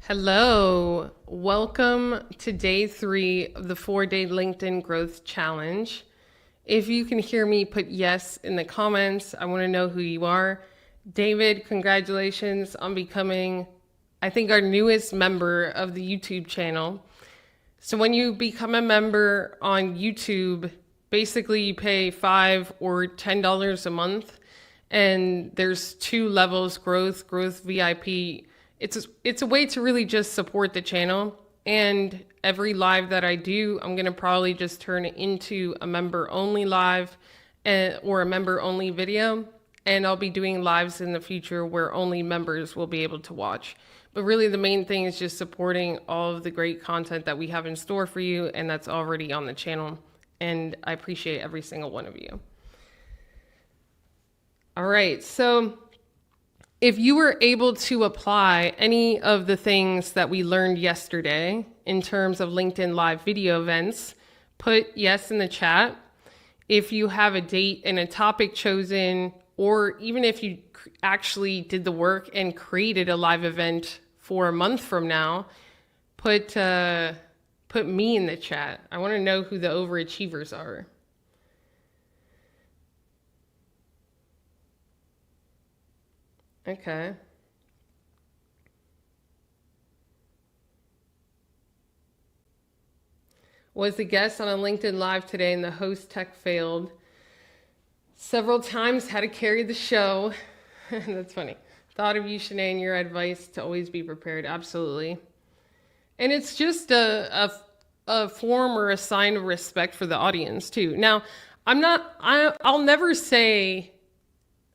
Hello, welcome to day 3 of the 4-day LinkedIn Growth Challenge. If you can hear me, put yes in the comments. I want to know who you are. David, congratulations on becoming, I think, our newest member of the YouTube channel. So when you become a member on YouTube, basically you pay $5 or $10 a month, and there's 2 levels: growth VIP. It's a way to really just support the channel. And every live that I do, I'm gonna probably just turn it into a member only live or a member only video. And I'll be doing lives in the future where only members will be able to watch. But really the main thing is just supporting all of the great content that we have in store for you and that's already on the channel. And I appreciate every single one of you. All right, so if you were able to apply any of the things that we learned yesterday in terms of LinkedIn Live video events, put yes in the chat. If you have a date and a topic chosen, or even if you actually did the work and created a live event for a month from now, put me in the chat. I want to know who the overachievers are. Okay. Was a guest on a LinkedIn Live today and the host tech failed several times, had to carry the show. That's funny. Thought of you, Shanae, and your advice to always be prepared. Absolutely. And it's just a form or a sign of respect for the audience too. Now, I'll never say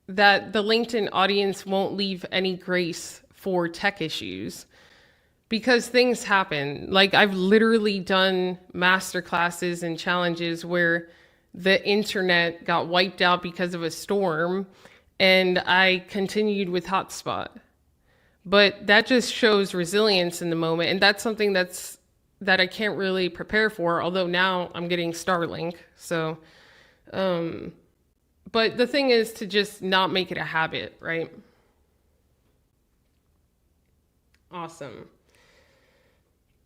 that the LinkedIn audience won't leave any grace for tech issues, because things happen. Like, I've literally done master classes and challenges where the internet got wiped out because of a storm and I continued with hotspot. But that just shows resilience in the moment. And that's something that I can't really prepare for, although now I'm getting Starlink. So, but the thing is to just not make it a habit, right? Awesome.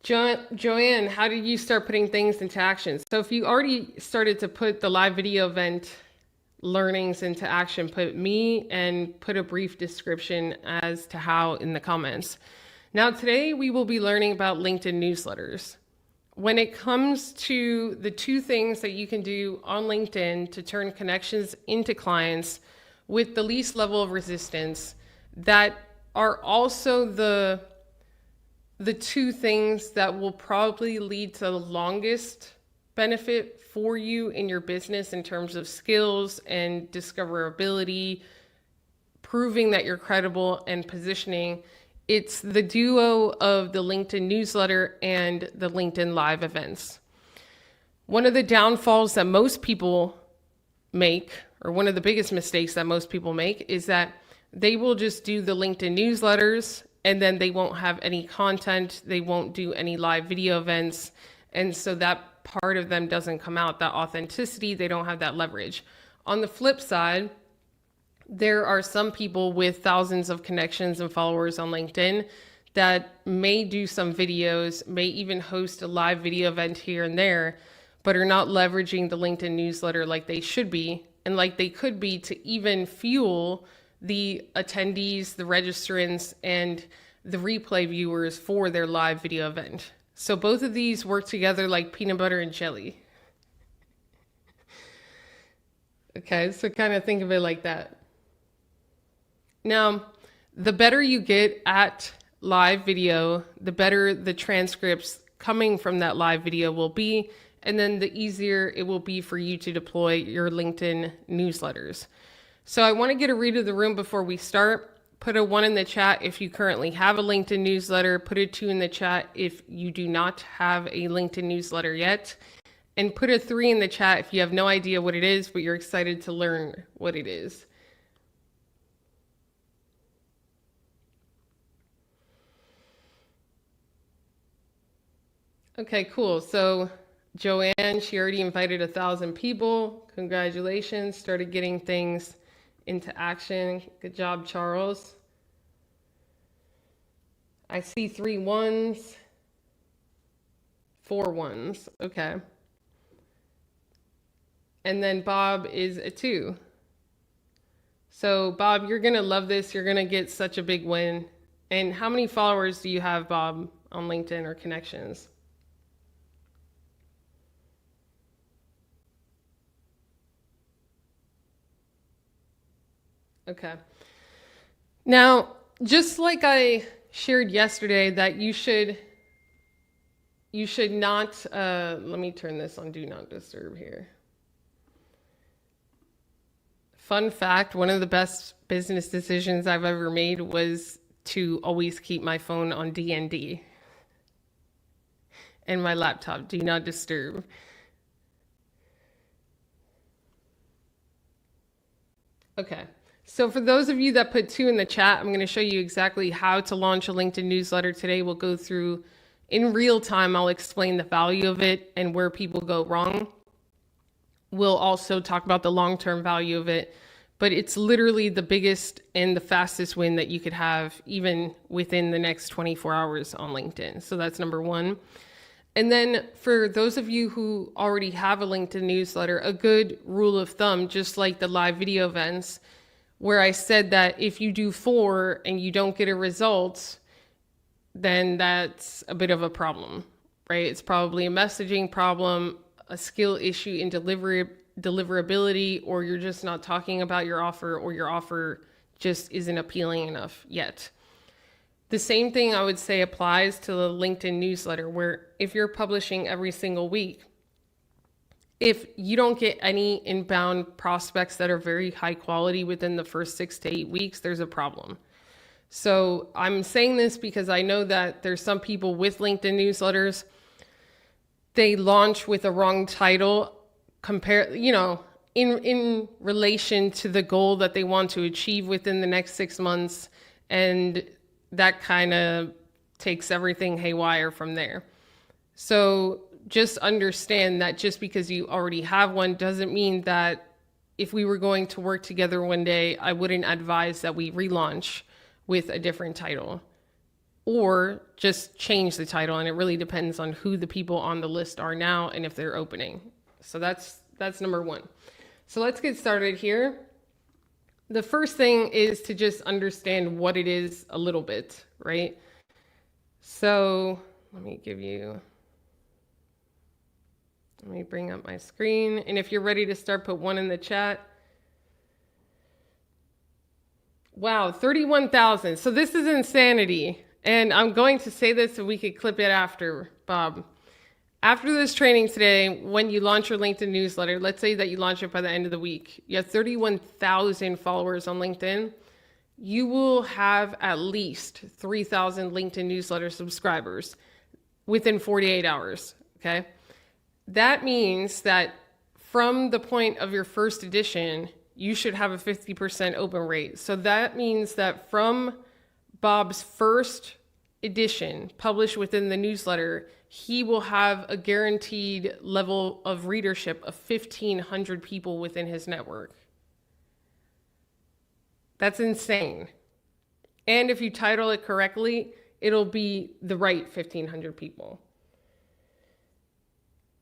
Joanne, how did you start putting things into action? So if you already started to put the live video event learnings into action, put me and put a brief description as to how in the comments. Now, today we will be learning about LinkedIn newsletters. When it comes to the 2 things that you can do on LinkedIn to turn connections into clients with the least level of resistance, that are also the 2 things that will probably lead to the longest benefit for you in your business in terms of skills and discoverability, proving that you're credible, and positioning. It's the duo of the LinkedIn newsletter and the LinkedIn Live events. One of the downfalls that most people make, or one of the biggest mistakes that most people make, is that they will just do the LinkedIn newsletters and then they won't have any content. They won't do any live video events. And so that part of them doesn't come out, that authenticity, they don't have that leverage. On the flip side, there are some people with thousands of connections and followers on LinkedIn that may do some videos, may even host a live video event here and there, but are not leveraging the LinkedIn newsletter like they should be and like they could be to even fuel the attendees, the registrants, and the replay viewers for their live video event. So both of these work together like peanut butter and jelly. Okay, so kind of think of it like that. Now, the better you get at live video, the better the transcripts coming from that live video will be, and then the easier it will be for you to deploy your LinkedIn newsletters. So I want to get a read of the room before we start. Put a 1 in the chat if you currently have a LinkedIn newsletter. Put a 2 in the chat if you do not have a LinkedIn newsletter yet. And put a 3 in the chat if you have no idea what it is, but you're excited to learn what it is. Okay, cool. So Joanne, she already invited 1,000 people. Congratulations. Started getting things into action. Good job, Charles. I see 3 1s, 4 1s. Okay. And then Bob is a 2. So Bob, you're going to love this. You're going to get such a big win. And how many followers do you have, Bob, on LinkedIn or connections? Okay. Now, just like I shared yesterday that you should not, let me turn this on Do Not Disturb here. Fun fact, one of the best business decisions I've ever made was to always keep my phone on DND and my laptop, Do Not Disturb. Okay. So for those of you that put 2 in the chat, I'm going to show you exactly how to launch a LinkedIn newsletter today. We'll go through in real time. I'll explain the value of it and where people go wrong. We'll also talk about the long-term value of it, but it's literally the biggest and the fastest win that you could have even within the next 24 hours on LinkedIn. So that's number 1. And then for those of you who already have a LinkedIn newsletter, a good rule of thumb, just like the live video events, where I said that if you do 4 and you don't get a result, then that's a bit of a problem, right? It's probably a messaging problem, a skill issue in deliverability, or you're just not talking about your offer, or your offer just isn't appealing enough yet. The same thing I would say applies to the LinkedIn newsletter, where if you're publishing every single week, if you don't get any inbound prospects that are very high quality within the first 6 to 8 weeks, there's a problem. So I'm saying this because I know that there's some people with LinkedIn newsletters, they launch with a wrong title in relation to the goal that they want to achieve within the next 6 months. And that kind of takes everything haywire from there. So just understand that just because you already have one doesn't mean that if we were going to work together one day, I wouldn't advise that we relaunch with a different title or just change the title. And it really depends on who the people on the list are now and if they're opening. So that's number 1. So let's get started here. The first thing is to just understand what it is a little bit, right? So let me bring up my screen. And if you're ready to start, put 1 in the chat. Wow, 31,000. So this is insanity. And I'm going to say this so we could clip it after, Bob. After this training today, when you launch your LinkedIn newsletter, let's say that you launch it by the end of the week, you have 31,000 followers on LinkedIn, you will have at least 3,000 LinkedIn newsletter subscribers within 48 hours, okay? That means that from the point of your first edition, you should have a 50% open rate. So that means that from Bob's first edition published within the newsletter, he will have a guaranteed level of readership of 1,500 people within his network. That's insane. And if you title it correctly, it'll be the right 1,500 people.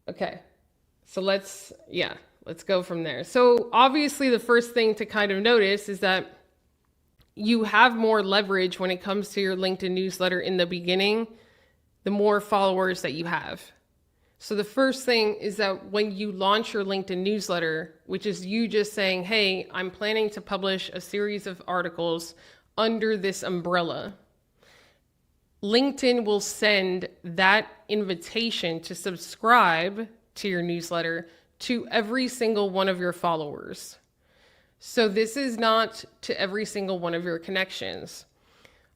Okay, so let's go from there. So obviously the first thing to kind of notice is that you have more leverage when it comes to your LinkedIn newsletter in the beginning, the more followers that you have. So the first thing is that when you launch your LinkedIn newsletter, which is you just saying, hey, I'm planning to publish a series of articles under this umbrella, LinkedIn will send that invitation to subscribe to your newsletter to every single one of your followers. So this is not to every single one of your connections.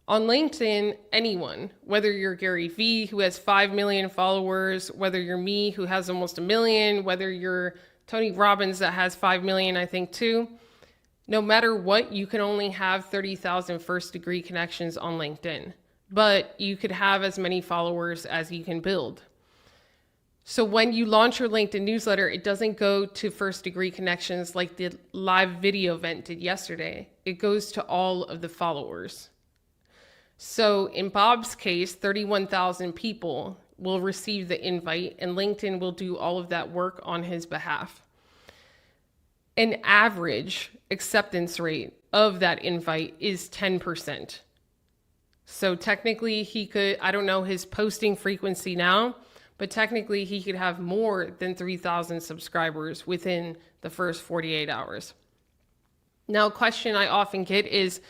On LinkedIn, anyone, whether you're Gary Vee, who has 5 million followers, whether you're me, who has almost 1 million, whether you're Tony Robbins, that has 5 million, I think too, no matter what, you can only have 30,000 first degree connections on LinkedIn, but you could have as many followers as you can build. So when you launch your LinkedIn newsletter, it doesn't go to first degree connections like the live video event did yesterday. It goes to all of the followers. So in Bob's case, 31,000 people will receive the invite, and LinkedIn will do all of that work on his behalf. An average acceptance rate of that invite is 10%. So technically he could, I don't know his posting frequency now, but technically he could have more than 3,000 subscribers within the first 48 hours. Now, a question I often get is,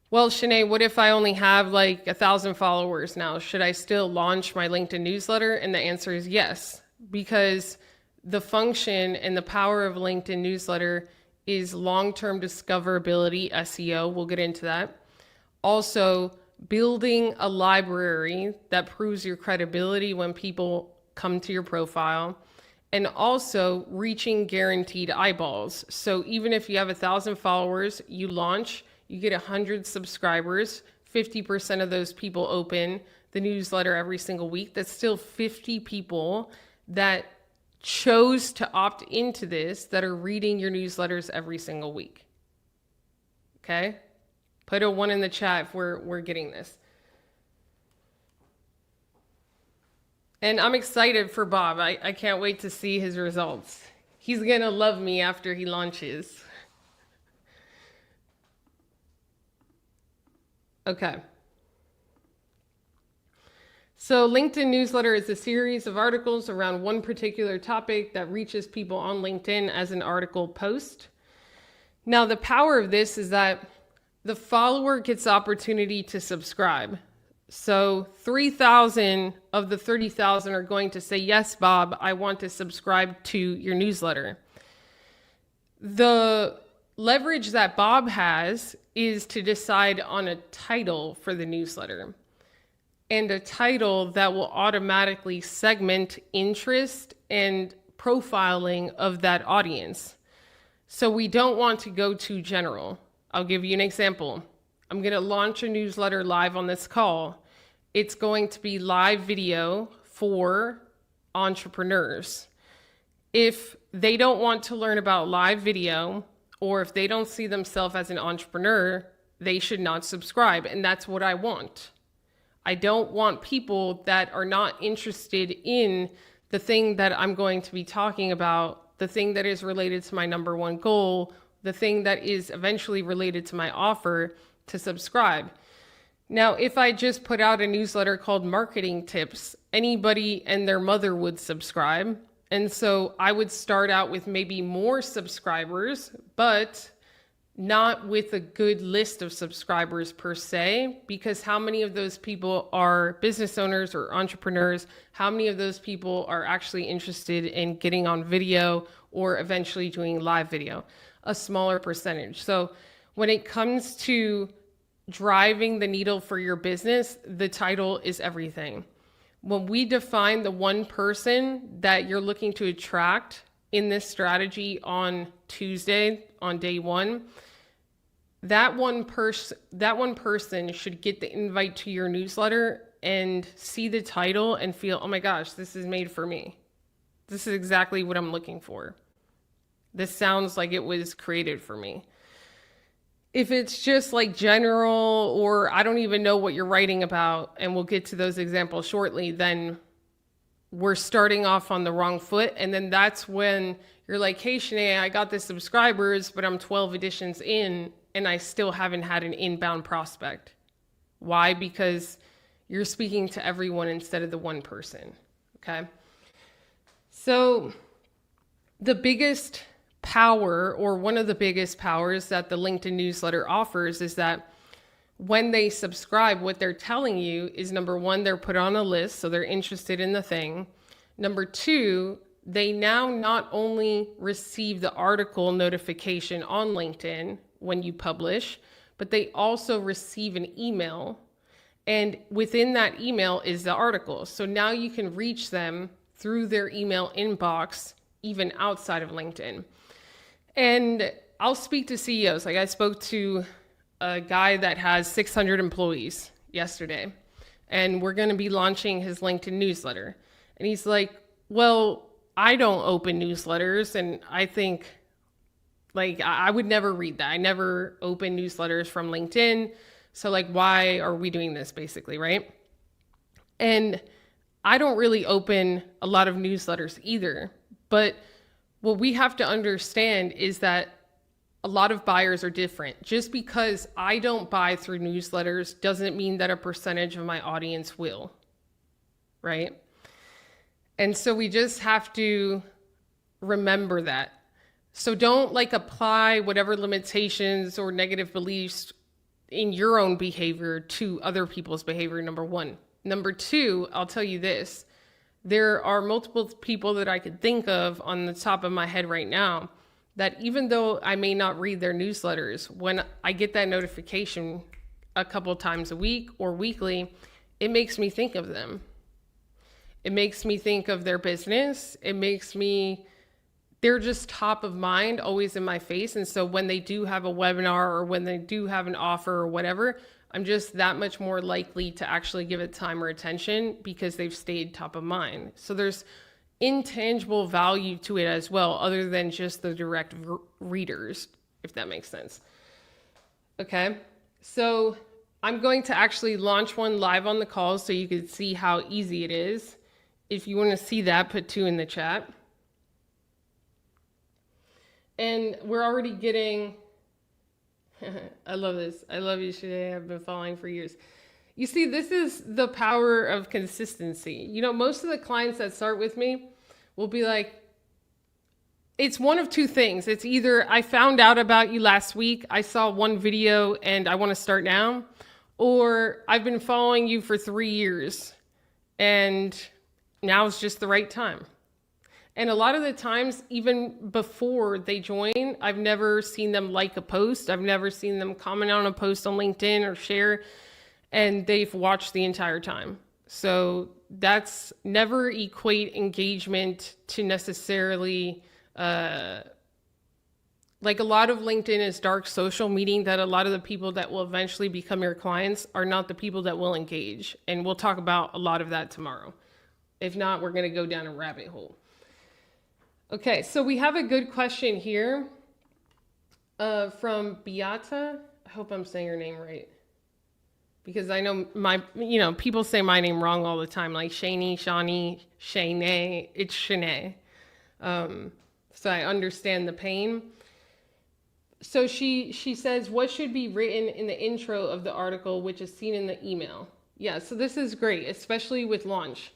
well, Shanae, what if I only have like 1,000 followers now? Should I still launch my LinkedIn newsletter? And the answer is yes, because the function and the power of LinkedIn newsletter is long-term discoverability, SEO. We'll get into that. Also, building a library that proves your credibility when people come to your profile, and also reaching guaranteed eyeballs. So even if you have 1,000 followers, you launch, you get 100 subscribers, 50% of those people open the newsletter every single week. That's still 50 people that chose to opt into this that are reading your newsletters every single week. Okay? Put a 1 in the chat if we're getting this. And I'm excited for Bob. I can't wait to see his results. He's going to love me after he launches. Okay. So LinkedIn newsletter is a series of articles around one particular topic that reaches people on LinkedIn as an article post. Now, the power of this is that the follower gets opportunity to subscribe. So 3,000 of the 30,000 are going to say, yes, Bob, I want to subscribe to your newsletter. The leverage that Bob has is to decide on a title for the newsletter, and a title that will automatically segment interest and profiling of that audience. So we don't want to go too general. I'll give you an example. I'm going to launch a newsletter live on this call. It's going to be live video for entrepreneurs. If they don't want to learn about live video, or if they don't see themselves as an entrepreneur, they should not subscribe. And that's what I want. I don't want people that are not interested in the thing that I'm going to be talking about, the thing that is related to my number one goal, the thing that is eventually related to my offer, to subscribe. Now, if I just put out a newsletter called Marketing Tips, anybody and their mother would subscribe. And so I would start out with maybe more subscribers, but not with a good list of subscribers per se, because how many of those people are business owners or entrepreneurs? How many of those people are actually interested in getting on video or eventually doing live video? A smaller percentage. So when it comes to driving the needle for your business, the title is everything. When we define the one person that you're looking to attract in this strategy on Tuesday, on day one, that one person should get the invite to your newsletter and see the title and feel, oh my gosh, this is made for me. This is exactly what I'm looking for. This sounds like it was created for me. If it's just like general, or I don't even know what you're writing about, and we'll get to those examples shortly, then we're starting off on the wrong foot. And then that's when you're like, hey, Shanae, I got the subscribers, but I'm 12 editions in and I still haven't had an inbound prospect. Why? Because you're speaking to everyone instead of the one person. Okay. So the biggest power, or one of the biggest powers that the LinkedIn newsletter offers, is that when they subscribe, what they're telling you is, number one, they're put on a list, so they're interested in the thing. Number two, they now not only receive the article notification on LinkedIn when you publish, but they also receive an email. And within that email is the article. So now you can reach them through their email inbox, even outside of LinkedIn. And I'll speak to CEOs. Like, I spoke to a guy that has 600 employees yesterday, and we're going to be launching his LinkedIn newsletter. And he's like, well, I don't open newsletters. And I think, like, I would never read that. I never open newsletters from LinkedIn So like, why are we doing this basically, right? And I don't really open a lot of newsletters either. But what we have to understand is that a lot of buyers are different. Just because I don't buy through newsletters doesn't mean that a percentage of my audience will, right? And so we just have to remember that. So don't like apply whatever limitations or negative beliefs in your own behavior to other people's behavior, number one. Number two, I'll tell you this. There are multiple people that I could think of on the top of my head right now that even though I may not read their newsletters, when I get that notification a couple times a week or weekly, it makes me think of them. It makes me think of their business. They're just top of mind, always in my face. And so when they do have a webinar or when they do have an offer or whatever, I'm just that much more likely to actually give it time or attention because they've stayed top of mind. So there's intangible value to it as well, other than just the direct readers, if that makes sense. Okay, so I'm going to actually launch one live on the call so you can see how easy it is. If you want to see that, put 2 in the chat. And we're already getting, I love this. I love you, Shanae. I've been following for years. You see, this is the power of consistency. You know, most of the clients that start with me will be like, it's one of 2 things. It's either I found out about you last week, I saw one video and I want to start now, or I've been following you for 3 years and now is just the right time. And a lot of the times, even before they join, I've never seen them like a post. I've never seen them comment on a post on LinkedIn or share, and they've watched the entire time. So that's never equate engagement to necessarily, like a lot of LinkedIn is dark social, meaning that a lot of the people that will eventually become your clients are not the people that will engage. And we'll talk about a lot of that tomorrow. If not, we're going to go down a rabbit hole. Okay, so we have a good question here from Beata. I hope I'm saying her name right, because I know people say my name wrong all the time, like Shani, Shani, Shanae. It's Shanae. So I understand the pain. So she says, what should be written in the intro of the article, which is seen in the email? Yeah, so this is great, especially with launch.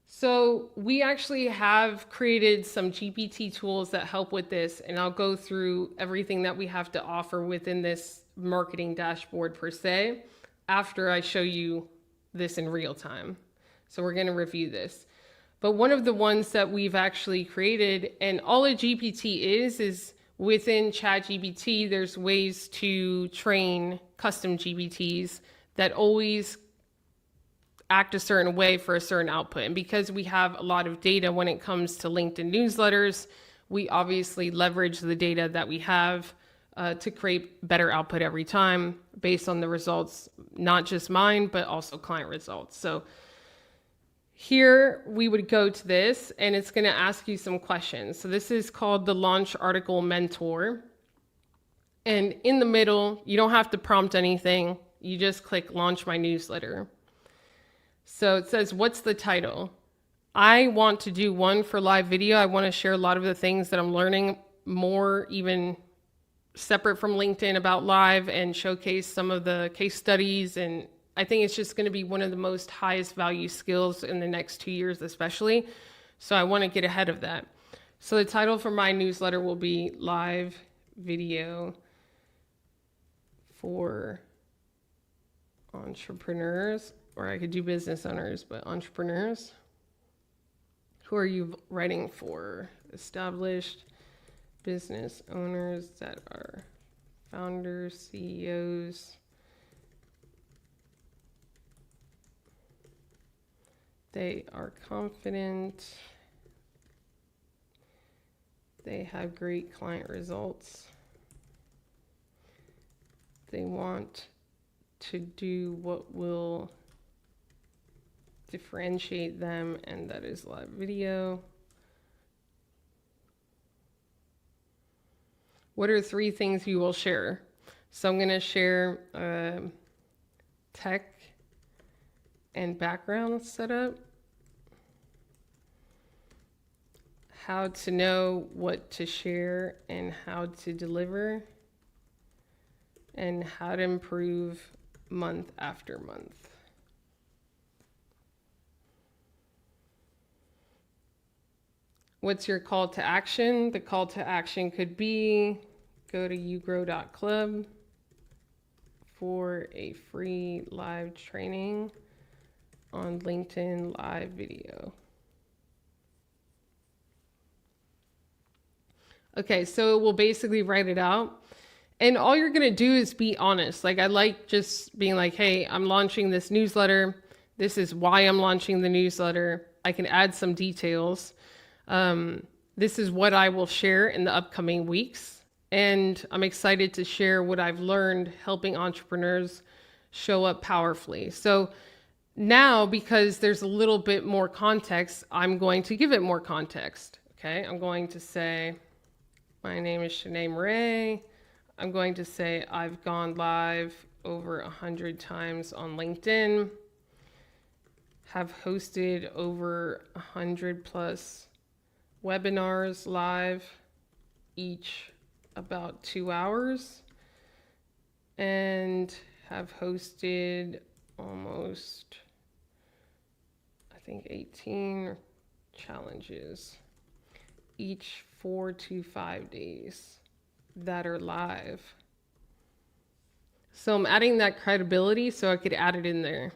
So we actually have created some GPT tools that help with this, and I'll go through everything that we have to offer within this marketing dashboard per se after I show you this in real time. So we're going to review this. But one of the ones that we've actually created, and all a GPT is within ChatGPT, there's ways to train custom GPTs that always act a certain way for a certain output. And because we have a lot of data when it comes to LinkedIn newsletters, we obviously leverage the data that we have to create better output every time based on the results, not just mine, but also client results. So here we would go to this and it's going to ask you some questions. So this is called the Launch Article Mentor. And in the middle, you don't have to prompt anything. You just click Launch My Newsletter. So it says, what's the title? I want to do one for live video. I want to share a lot of the things that I'm learning more, even separate from LinkedIn, about live, and showcase some of the case studies. And I think it's just going to be one of the most highest value skills in the next 2 years, especially. So I want to get ahead of that. So the title for my newsletter will be Live Video for Entrepreneurs. Or I could do business owners, but entrepreneurs. Who are you writing for? Established business owners that are founders, CEOs. They are confident. They have great client results. They want to do what will differentiate them, and that is live video. What are 3 things you will share? So I'm going to share tech and background setup, how to know what to share and how to deliver, and how to improve month after month. What's your call to action? The call to action could be go to ugrow.club for a free live training on LinkedIn Live video. Okay, so we'll basically write it out. And all you're going to do is be honest. Like, I like just being like, hey, I'm launching this newsletter. This is why I'm launching the newsletter. I can add some details. This is what I will share in the upcoming weeks. And I'm excited to share what I've learned helping entrepreneurs show up powerfully. So now, because there's a little bit more context, I'm going to give it more context. Okay, I'm going to say, my name is Shanae Murray. I'm going to say I've gone live over 100 times on LinkedIn, have hosted over 100 plus webinars live, each about 2 hours, and have hosted almost, I think, 18 challenges, each 4 to 5 days that are live. So I'm adding that credibility so I could add it in there.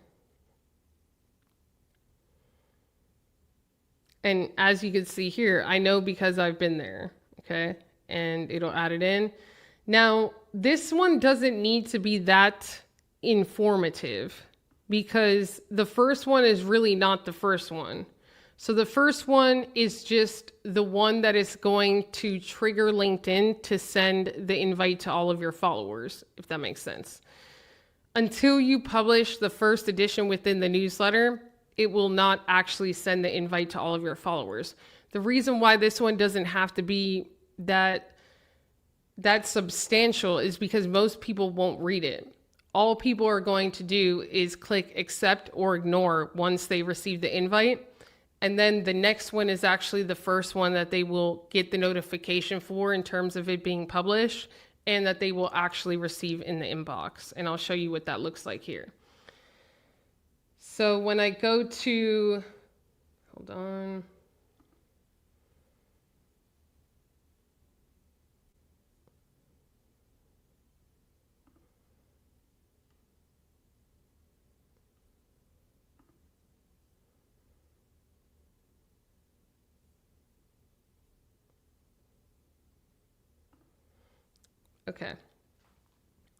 And as you can see here, I know because I've been there, okay? And it'll add it in. Now, this one doesn't need to be that informative because the first one is really not the first one. So the first one is just the one that is going to trigger LinkedIn to send the invite to all of your followers, if that makes sense. Until you publish the first edition within the newsletter, it will not actually send the invite to all of your followers. The reason why this one doesn't have to be that substantial is because most people won't read it. All people are going to do is click accept or ignore once they receive the invite. And then the next one is actually the first one that they will get the notification for in terms of it being published and that they will actually receive in the inbox. And I'll show you what that looks like here. So when I go to, hold on. Okay.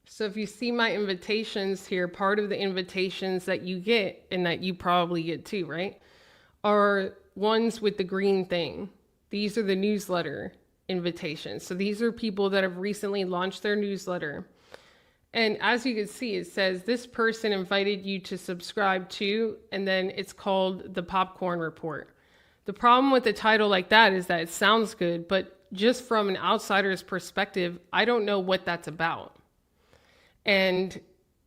So if you see my invitations here, part of the invitations that you get, and that you probably get too, right, are ones with the green thing. These are the newsletter invitations. So these are people that have recently launched their newsletter. And as you can see, it says this person invited you to subscribe to, and then it's called the Popcorn Report. The problem with a title like that is that it sounds good, but just from an outsider's perspective, I don't know what that's about. And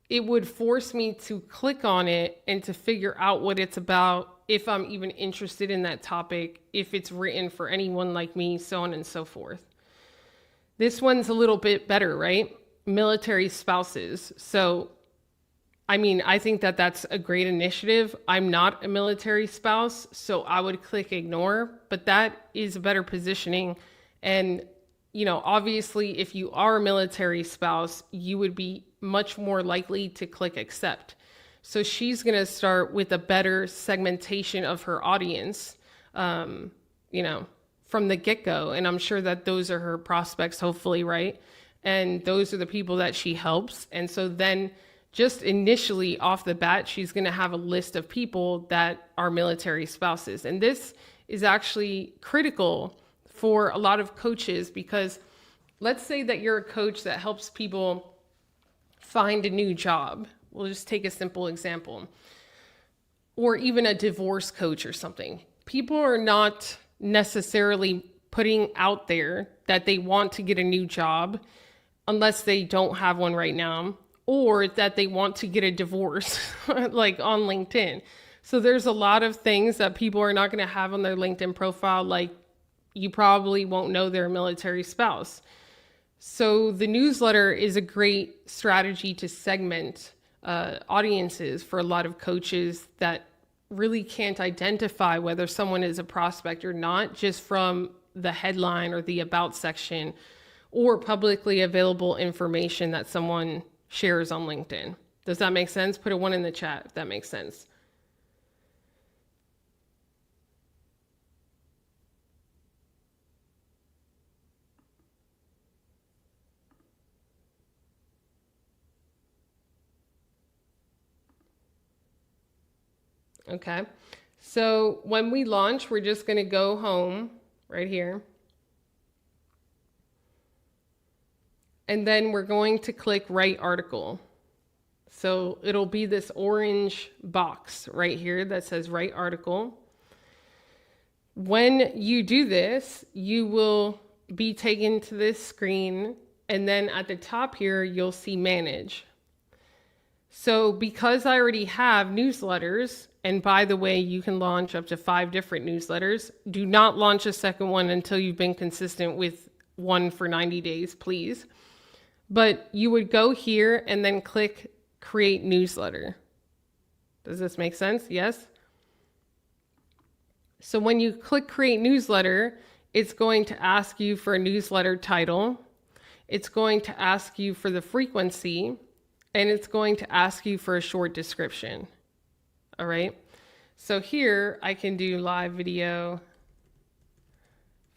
it would force me to click on it and to figure out what it's about, if I'm even interested in that topic, if it's written for anyone like me, so on and so forth. This one's a little bit better, right? Military spouses. So, I mean, I think that that's a great initiative. I'm not a military spouse, so I would click ignore, but that is a better positioning. And, you know, obviously, if you are a military spouse, you would be much more likely to click accept. So she's going to start with a better segmentation of her audience, you know, from the get-go. And I'm sure that those are her prospects, hopefully, right? And those are the people that she helps. And so then just initially off the bat, she's going to have a list of people that are military spouses. And this is actually critical for a lot of coaches, because let's say that you're a coach that helps people find a new job. We'll just take a simple example. Or even a divorce coach or something. People are not necessarily putting out there that they want to get a new job unless they don't have one right now, or that they want to get a divorce, like on LinkedIn. So there's a lot of things that people are not going to have on their LinkedIn profile, like you probably won't know their military spouse. So the newsletter is a great strategy to segment audiences for a lot of coaches that really can't identify whether someone is a prospect or not just from the headline or the about section or publicly available information that someone shares on LinkedIn. Does that make sense? Put a 1 in the chat if that makes sense. Okay, so when we launch, we're just going to go home right here. And then we're going to click write article. So it'll be this orange box right here that says write article. When you do this, you will be taken to this screen. And then at the top here, you'll see manage. So because I already have newsletters, and by the way, you can launch up to 5 different newsletters. Do not launch a second one until you've been consistent with one for 90 days, please. But you would go here and then click create newsletter. Does this make sense? Yes? So when you click create newsletter, it's going to ask you for a newsletter title. It's going to ask you for the frequency, and it's going to ask you for a short description. All right. So here I can do live video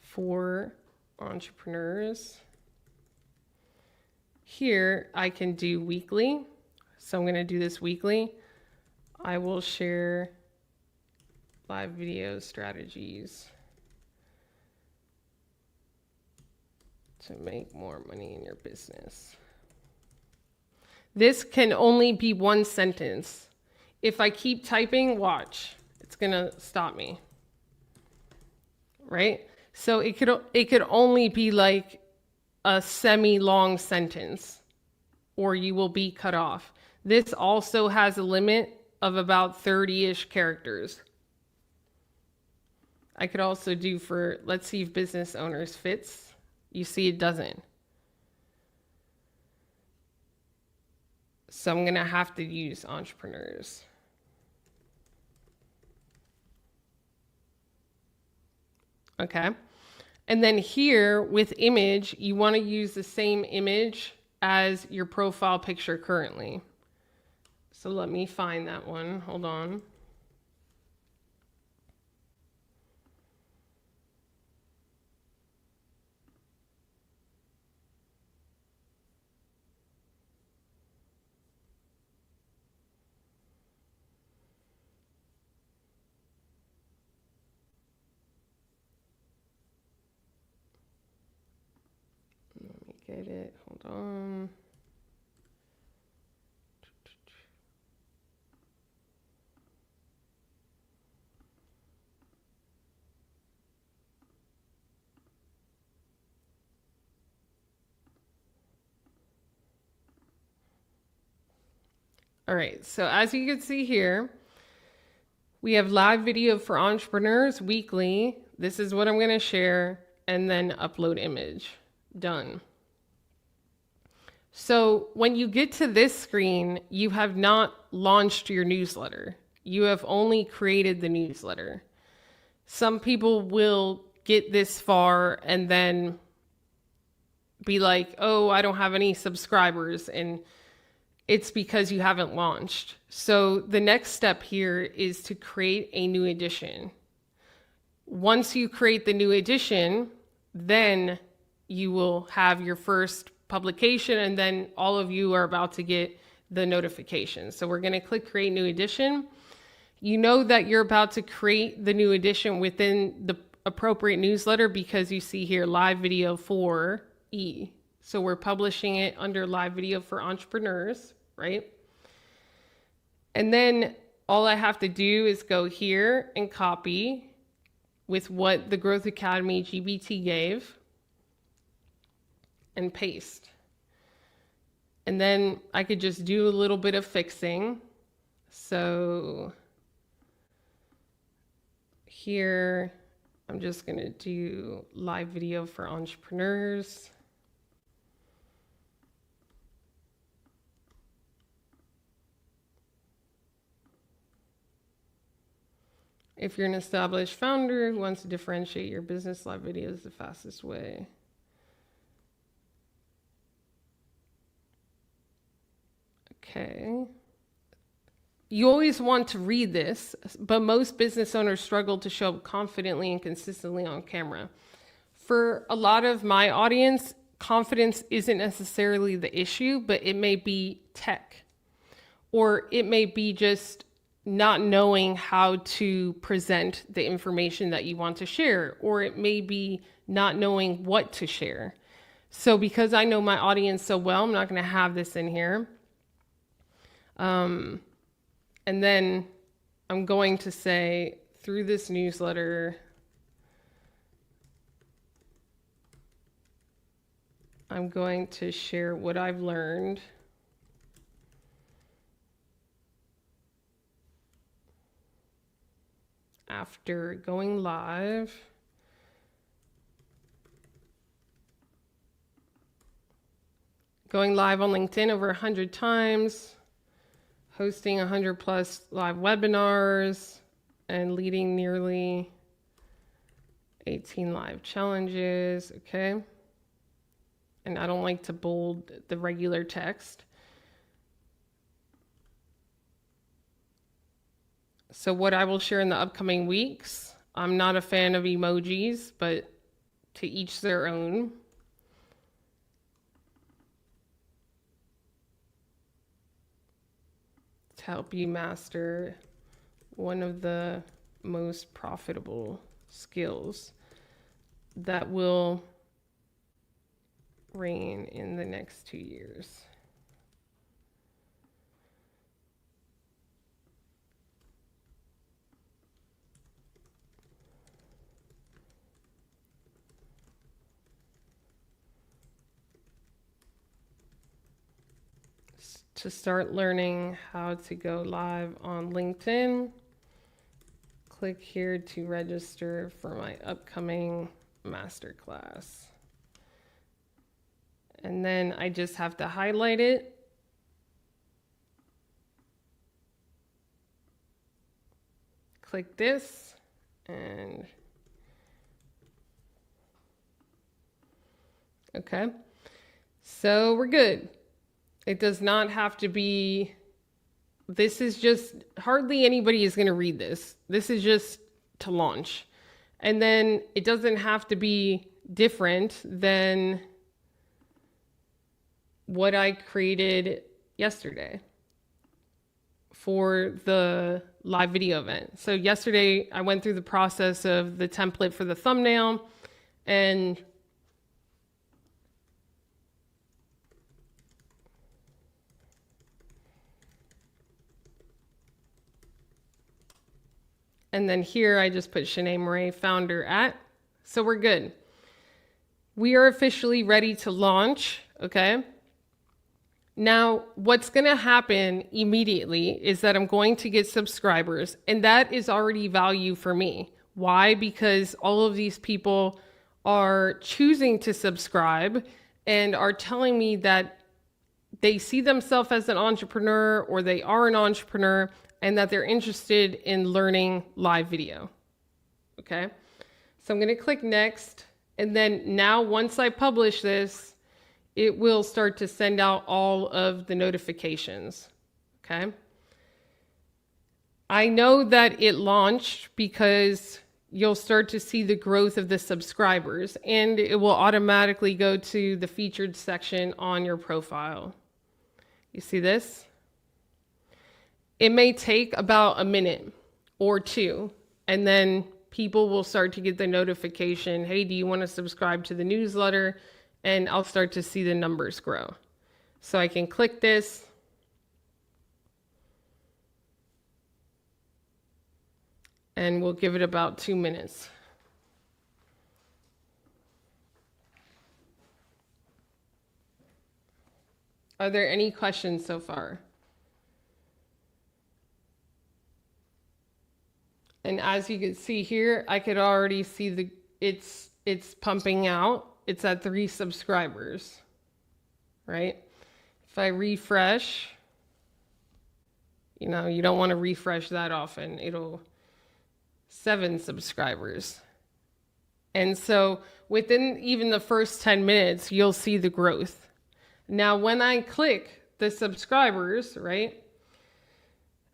for entrepreneurs. Here I can do weekly. So I'm going to do this weekly. I will share live video strategies to make more money in your business. This can only be 1 sentence. If I keep typing, watch, it's going to stop me. Right? So it could only be like a semi-long sentence, or you will be cut off. This also has a limit of about 30-ish characters. I could also do for, let's see if business owners fits. You see it doesn't. So I'm going to have to use entrepreneurs. Okay. And then here with image, you want to use the same image as your profile picture currently. So let me find that one. Hold on. Let me get it. Hold on. All right, so as you can see here, we have live video for entrepreneurs weekly. This is what I'm going to share, and then upload image. Done. So when you get to this screen, you have not launched your newsletter. You have only created the newsletter. Some people will get this far and then be like, oh, I don't have any subscribers, and it's because you haven't launched. So the next step here is to create a new edition. Once you create the new edition, then you will have your first publication, and then all of you are about to get the notification. So we're going to click create new edition. You know that you're about to create the new edition within the appropriate newsletter because you see here live video for E. So we're publishing it under live video for entrepreneurs, right? And then all I have to do is go here and copy with what the Growth Academy GBT gave and paste. And then I could just do a little bit of fixing. So here, I'm just going to do live video for entrepreneurs. If you're an established founder who wants to differentiate your business, live video is the fastest way. Okay. You always want to read this, but most business owners struggle to show up confidently and consistently on camera. For a lot of my audience, confidence isn't necessarily the issue, but it may be tech, or it may be just not knowing how to present the information that you want to share, or it may be not knowing what to share. So because I know my audience so well, I'm not going to have this in here. And then I'm going to say through this newsletter, I'm going to share what I've learned after going live. Going live on LinkedIn over 100 times, hosting 100 plus live webinars, and leading nearly 18 live challenges. Okay. And I don't like to bold the regular text. So what I will share in the upcoming weeks, I'm not a fan of emojis, but to each their own. To help you master one of the most profitable skills that will reign in the next 2 years. To start learning how to go live on LinkedIn, click here to register for my upcoming masterclass. And then I just have to highlight it. Click this and okay. So we're good. It does not have to be, this is just, hardly anybody is going to read this. This is just to launch. And then it doesn't have to be different than what I created yesterday for the live video event. So yesterday I went through the process of the template for the thumbnail, and then here I just put Shanae Moret, founder at. So we're good. We are officially ready to launch, okay? Now, what's going to happen immediately is that I'm going to get subscribers, and that is already value for me. Why? Because all of these people are choosing to subscribe and are telling me that they see themselves as an entrepreneur, or they are an entrepreneur, and that they're interested in learning live video. Okay. So I'm going to click next. And then now once I publish this, it will start to send out all of the notifications. Okay. I know that it launched because you'll start to see the growth of the subscribers, and it will automatically go to the featured section on your profile. You see this? It may take about a minute or two, and then people will start to get the notification, hey, do you want to subscribe to the newsletter? And I'll start to see the numbers grow. So I can click this. And we'll give it about 2 minutes. Are there any questions so far? And as you can see here, I could already see it's pumping out. It's at 3 subscribers, right? If I refresh, you know, you don't want to refresh that often. It'll 7 subscribers. And so within even the first 10 minutes, you'll see the growth. Now, when I click the subscribers, right,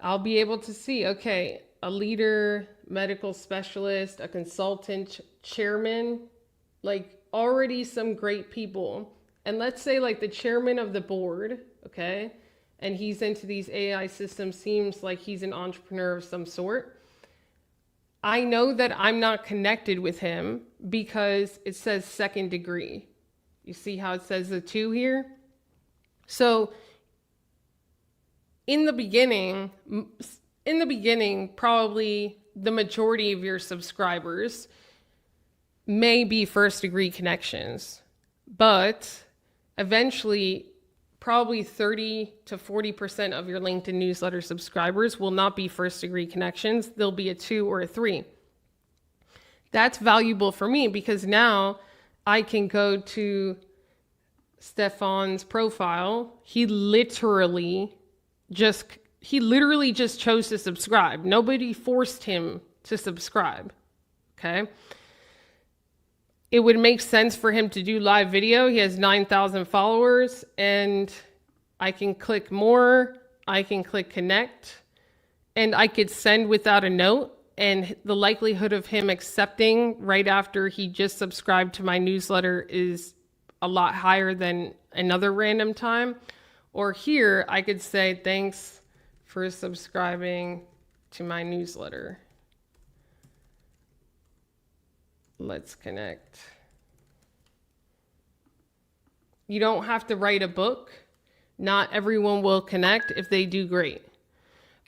I'll be able to see, okay, a leader, medical specialist, a consultant, chairman, like already some great people. And let's say like the chairman of the board, okay, and he's into these AI systems, seems like he's an entrepreneur of some sort. I know that I'm not connected with him because it says second degree. You see how it says the 2 here? So in the beginning, probably the majority of your subscribers may be first degree connections, but eventually probably 30 to 40% of your LinkedIn newsletter subscribers will not be first degree connections. They'll be a 2 or a 3. That's valuable for me because now I can go to Stefan's profile. He literally just chose to subscribe. Nobody forced him to subscribe. Okay. It would make sense for him to do live video. He has 9,000 followers, and I can click more. I can click connect, and I could send without a note. And the likelihood of him accepting right after he just subscribed to my newsletter is a lot higher than another random time. Or here, I could say, thanks for subscribing to my newsletter. Let's connect. You don't have to write a book. Not everyone will connect. If they do, great.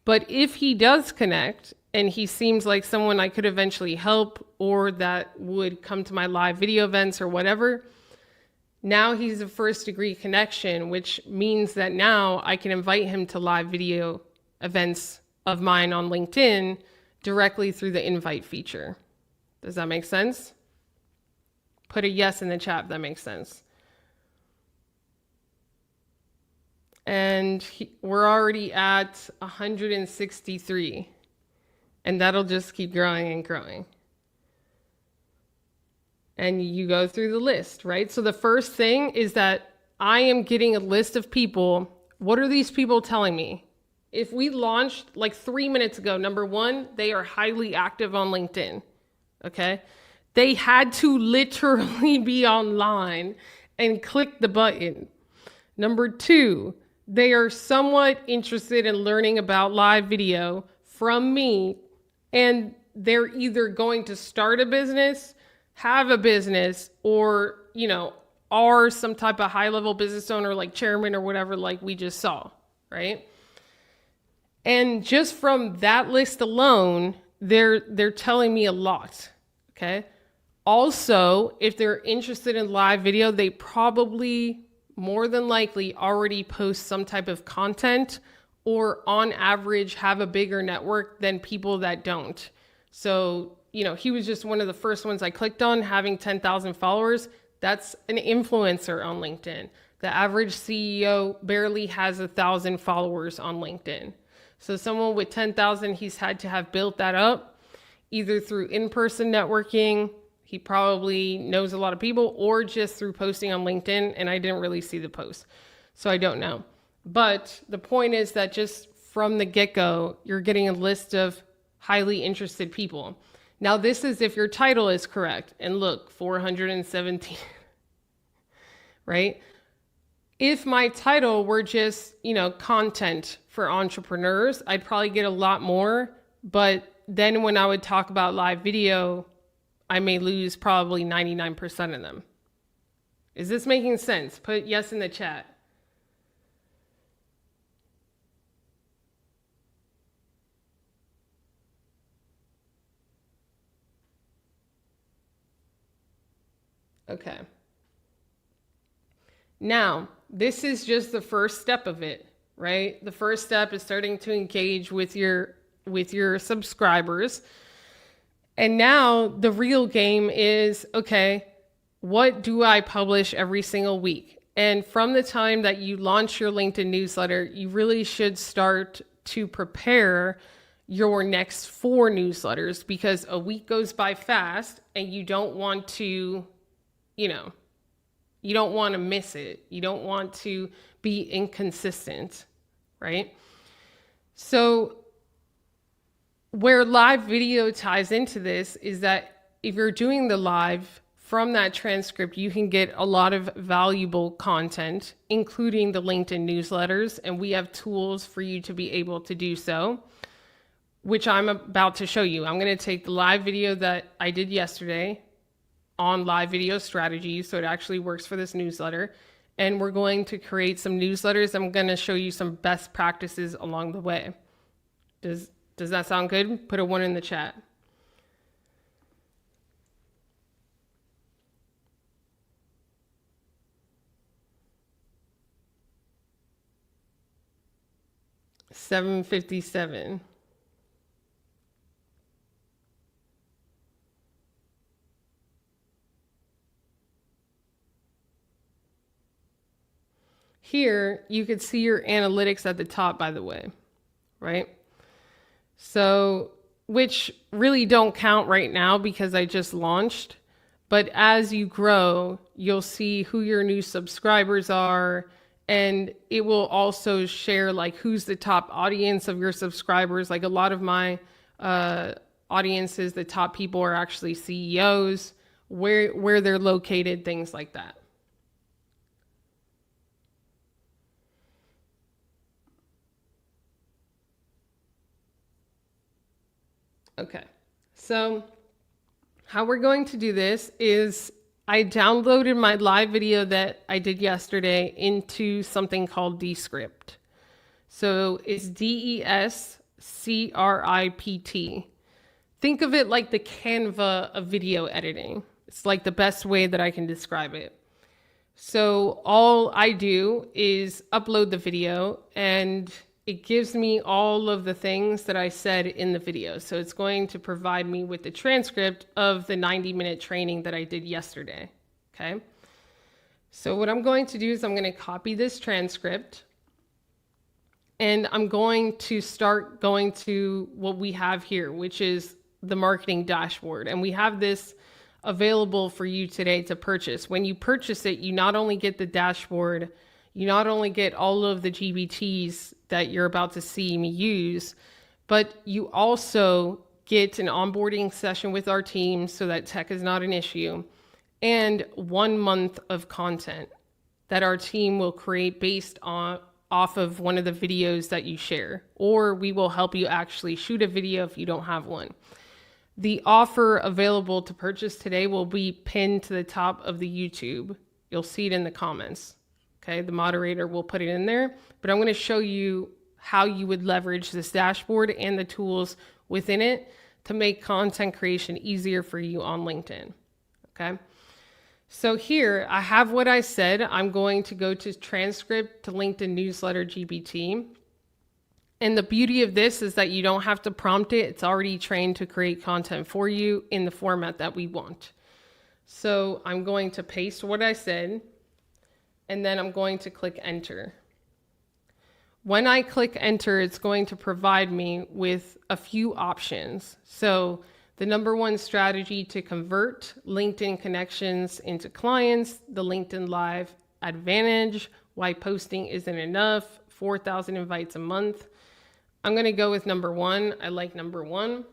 But if he does connect and he seems like someone I could eventually help or that would come to my live video events or whatever, now he's a first degree connection, which means that now I can invite him to live video events of mine on LinkedIn directly through the invite feature. Does that make sense? Put a yes in the chat if that makes sense. And we're already at 163. And that'll just keep growing and growing. And you go through the list, right? So the first thing is that I am getting a list of people. What are these people telling me? If we launched like 3 minutes ago, number 1, they are highly active on LinkedIn. Okay. They had to literally be online and click the button. Number 2, they are somewhat interested in learning about live video from me, and they're either going to start a business, have a business, or, you know, are some type of high-level business owner like chairman or whatever, like we just saw, right? And just from that list alone, they're telling me a lot, okay? Also, if they're interested in live video, they probably more than likely already post some type of content or on average have a bigger network than people that don't. So, you know, he was just one of the first ones I clicked on, having 10,000 followers. That's an influencer on LinkedIn. The average CEO barely has 1,000 followers on LinkedIn. So someone with 10,000, he's had to have built that up either through in-person networking. He probably knows a lot of people, or just through posting on LinkedIn. And I didn't really see the post, so I don't know. But the point is that just from the get-go, you're getting a list of highly interested people. Now, this is if your title is correct. And look, 417, right? If my title were just, you know, content for entrepreneurs, I'd probably get a lot more. But then when I would talk about live video, I may lose probably 99% of them. Is this making sense? Put yes in the chat. Okay. Now, this is just the first step of it, right? The first step is starting to engage with your subscribers. And now the real game is, okay, what do I publish every single week? And from the time that you launch your LinkedIn newsletter, you really should start to prepare your next 4 newsletters, because a week goes by fast and you don't want to, you don't want to miss it. You don't want to be inconsistent, right? So where live video ties into this is that if you're doing the live, from that transcript, you can get a lot of valuable content, including the LinkedIn newsletters, and we have tools for you to be able to do so, which I'm about to show you. I'm going to take the live video that I did yesterday on live video strategies, so it actually works for this newsletter, and we're going to create some newsletters. I'm going to show you some best practices along the way. Does that sound good? Put a 1 in the chat. $7.57. Here, you could see your analytics at the top, by the way, right? So, which really don't count right now because I just launched. But as you grow, you'll see who your new subscribers are, and it will also share like who's the top audience of your subscribers. Like a lot of my audiences, the top people are actually CEOs, where they're located, things like that. Okay, so how we're going to do this is I downloaded my live video that I did yesterday into something called Descript. So it's DESCRIPT. Think of it like the Canva of video editing. It's like the best way that I can describe it. So all I do is upload the video, and it gives me all of the things that I said in the video. So it's going to provide me with the transcript of the 90-minute training that I did yesterday, okay? So what I'm going to do is I'm going to copy this transcript, and I'm going to start going to what we have here, which is the marketing dashboard. And we have this available for you today to purchase. When you purchase it, you not only get the dashboard, you not only get all of the GBTs that you're about to see me use, but you also get an onboarding session with our team so that tech is not an issue, and 1 month of content that our team will create based off of one of the videos that you share, or we will help you actually shoot a video if you don't have one. The offer available to purchase today will be pinned to the top of the YouTube. You'll see it in the comments. Okay, the moderator will put it in there, but I'm going to show you how you would leverage this dashboard and the tools within it to make content creation easier for you on LinkedIn. Okay, so here I have what I said. I'm going to go to transcript to LinkedIn newsletter GBT. And the beauty of this is that you don't have to prompt it. It's already trained to create content for you in the format that we want. So I'm going to paste what I said, and then I'm going to click enter. When I click enter, it's going to provide me with a few options. So the number 1 strategy to convert LinkedIn connections into clients, the LinkedIn Live advantage, why posting isn't enough, 4,000 invites a month. I'm going to go with number 1. I like number 1.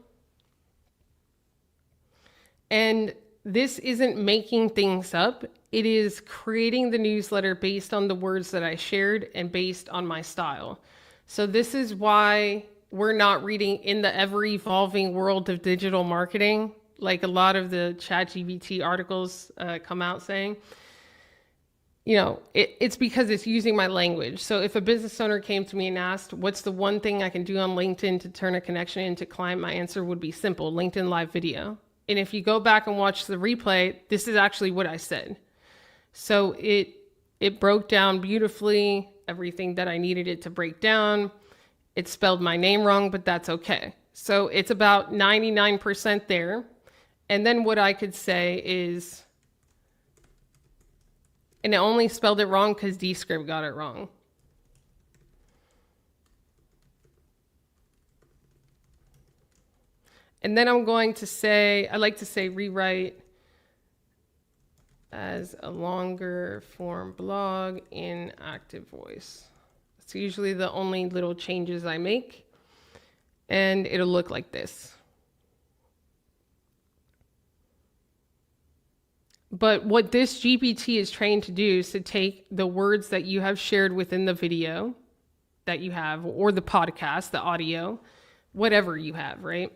And this isn't making things up. It is creating the newsletter based on the words that I shared and based on my style. So this is why we're not reading in the ever-evolving world of digital marketing, like a lot of the ChatGPT articles come out saying. You know, it's because it's using my language. So if a business owner came to me and asked, what's the one thing I can do on LinkedIn to turn a connection into client, my answer would be simple: LinkedIn Live video. And if you go back and watch the replay, this is actually what I said. So It broke down beautifully, everything that I needed it to break down. It spelled my name wrong, but that's okay. So it's about 99% there. And then what I could say is, and it only spelled it wrong because Descript got it wrong. And then I'm going to say, I like to say rewrite as a longer form blog in Active Voice. It's usually the only little changes I make. And it'll look like this. But what this GPT is trained to do is to take the words that you have shared within the video that you have, or the podcast, the audio, whatever you have, right?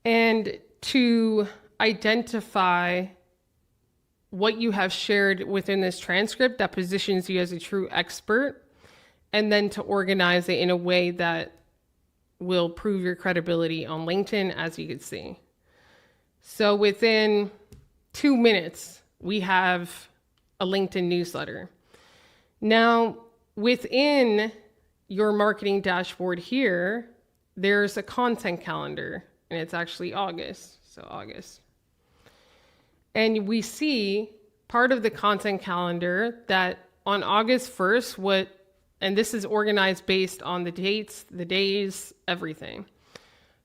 And to identify what you have shared within this transcript that positions you as a true expert, and then to organize it in a way that will prove your credibility on LinkedIn, as you can see. So within 2 minutes, we have a LinkedIn newsletter. Now, within your marketing dashboard here, there's a content calendar, and it's actually August, so August. And we see part of the content calendar that on August 1st, and this is organized based on the dates, the days, everything.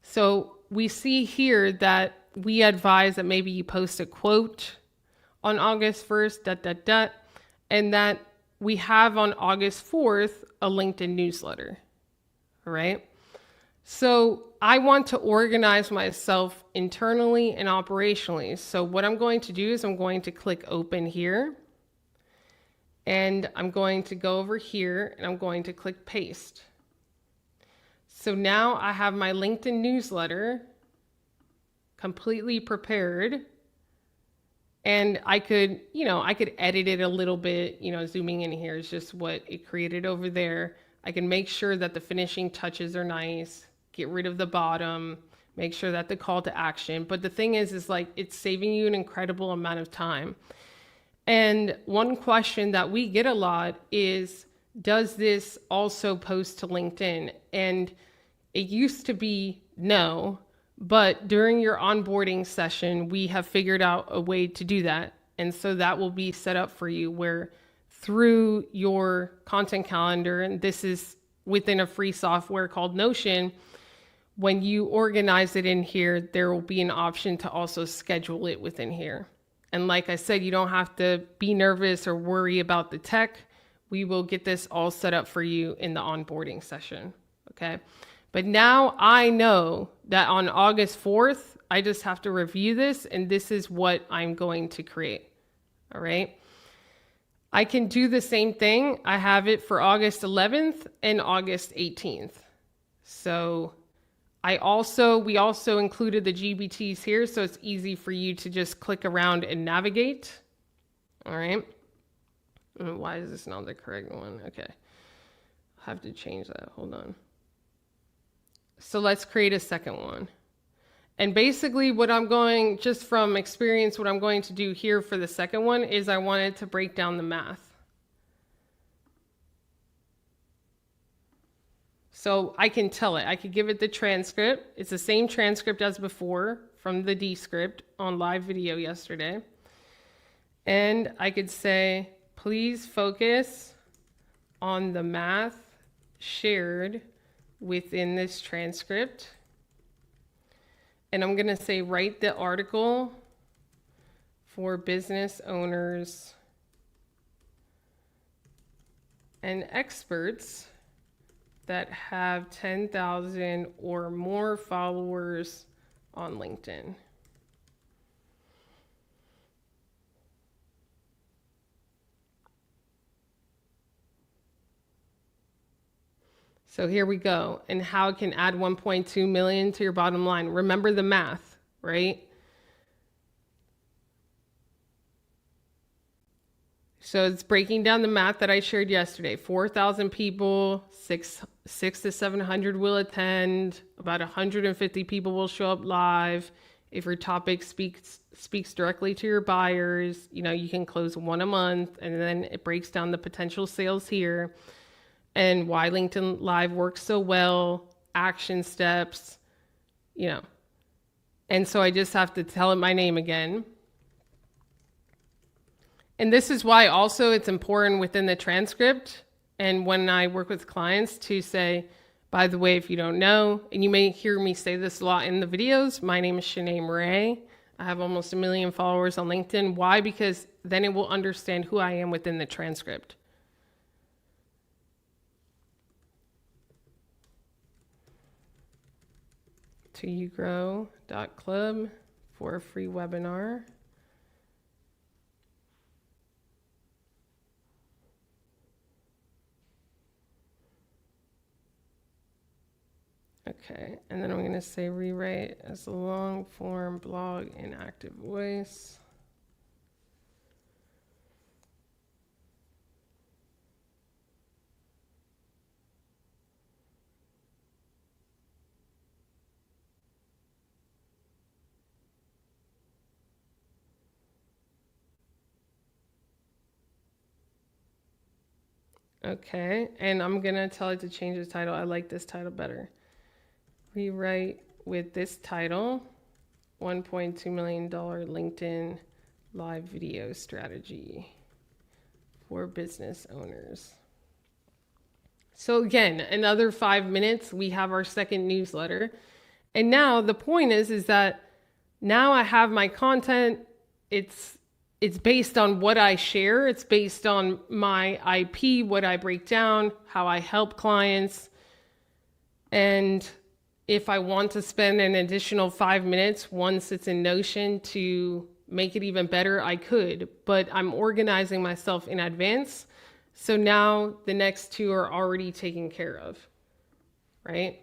So we see here that we advise that maybe you post a quote on August 1st, and that we have on August 4th a LinkedIn newsletter, all right? So I want to organize myself internally and operationally. So what I'm going to do is I'm going to click open here, and I'm going to go over here and I'm going to click paste. So now I have my LinkedIn newsletter completely prepared, and I could edit it a little bit, zooming in here is just what it created over there. I can make sure that the finishing touches are nice, get rid of the bottom, make sure that the call to action. But the thing is like, it's saving you an incredible amount of time. And one question that we get a lot is, does this also post to LinkedIn? And it used to be no, but during your onboarding session, we have figured out a way to do that. And so that will be set up for you, where through your content calendar, and this is within a free software called Notion, when you organize it in here, there will be an option to also schedule it within here. And like I said, you don't have to be nervous or worry about the tech. We will get this all set up for you in the onboarding session, okay? But now I know that on August 4th, I just have to review this, and this is what I'm going to create, all right? I can do the same thing. I have it for August 11th and August 18th. So we also included the GBTs here, so it's easy for you to just click around and navigate, all right? And why is this not the correct one? Okay, I have to change that, hold on. So let's create a second one. And basically just from experience, what I'm going to do here for the second one is I wanted to break down the math. So I can tell it, I could give it the transcript. It's the same transcript as before from the Descript on live video yesterday. And I could say, please focus on the math shared within this transcript. And I'm going to say, write the article for business owners and experts that have 10,000 or more followers on LinkedIn. So here we go. And how it can add 1.2 million to your bottom line. Remember the math, right? So it's breaking down the math that I shared yesterday. 4,000 people, 600 to 700 will attend, about 150 people will show up live. If your topic speaks directly to your buyers, you know, you can close one a month, and then it breaks down the potential sales here and why LinkedIn Live works so well, action steps, you know. And so I just have to tell it my name again. And this is why also it's important within the transcript and when I work with clients to say, by the way, if you don't know, and you may hear me say this a lot in the videos, my name is Shanae Murray. I have almost 1 million followers on LinkedIn. Why? Because then it will understand who I am within the transcript. toyougrow.club for a free webinar. Okay, and then I'm going to say rewrite as a long form blog in active voice. Okay, and I'm going to tell it to change the title. I like this title better. Rewrite with this title, $1.2 million LinkedIn live video strategy for business owners. So again, another 5 minutes, we have our second newsletter. And now the point is that now I have my content. It's based on what I share. It's based on my IP, what I break down, how I help clients. And if I want to spend an additional 5 minutes once it's in Notion to make it even better, I could, but I'm organizing myself in advance. So now the next two are already taken care of, right?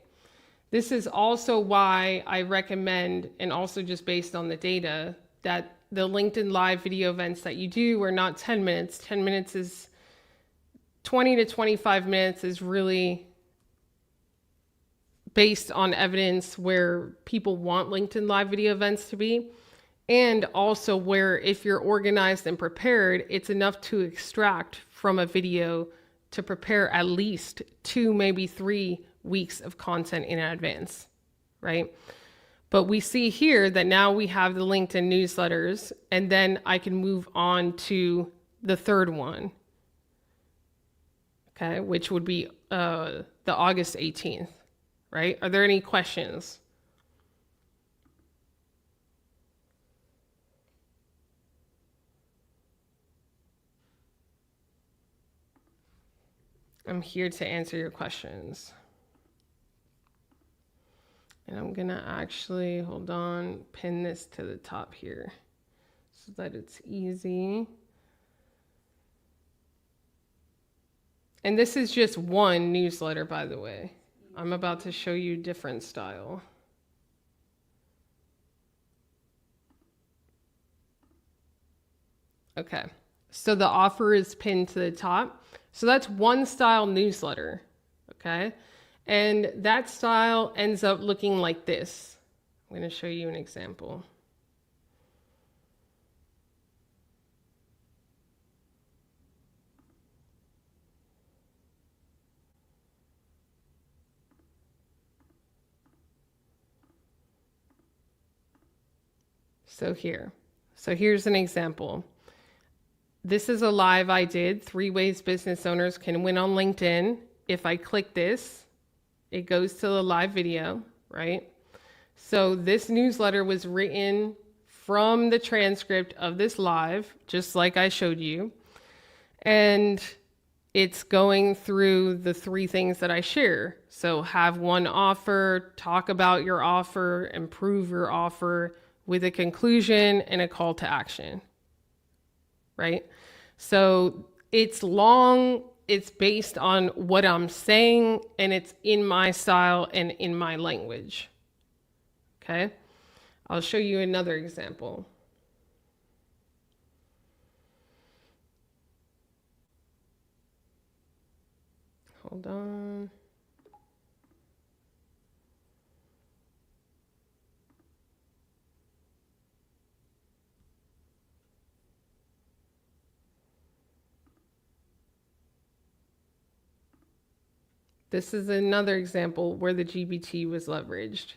This is also why I recommend, and also just based on the data, that the LinkedIn Live video events that you do are not 10 minutes. 10 minutes is 20 to 25 minutes is really based on evidence where people want LinkedIn Live video events to be. And also where if you're organized and prepared, it's enough to extract from a video to prepare at least 2, maybe 3 weeks of content in advance, right? But we see here that now we have the LinkedIn newsletters, and then I can move on to the third one, okay, which would be the August 18th, right? Are there any questions? I'm here to answer your questions. And I'm gonna actually, hold on, pin this to the top here so that it's easy. And this is just one newsletter, by the way. I'm about to show you different style. Okay, so the offer is pinned to the top. So that's one style newsletter, okay? And that style ends up looking like this. I'm going to show you an example. So here's an example. This is a live I did, 3 ways business owners can win on LinkedIn. If I click this, it goes to the live video, right? So this newsletter was written from the transcript of this live, just like I showed you. And it's going through the 3 things that I share. So have one offer, talk about your offer, improve your offer with a conclusion and a call to action, right? So it's long, it's based on what I'm saying, and it's in my style and in my language. Okay, I'll show you another example. Hold on. This is another example where the GPT was leveraged.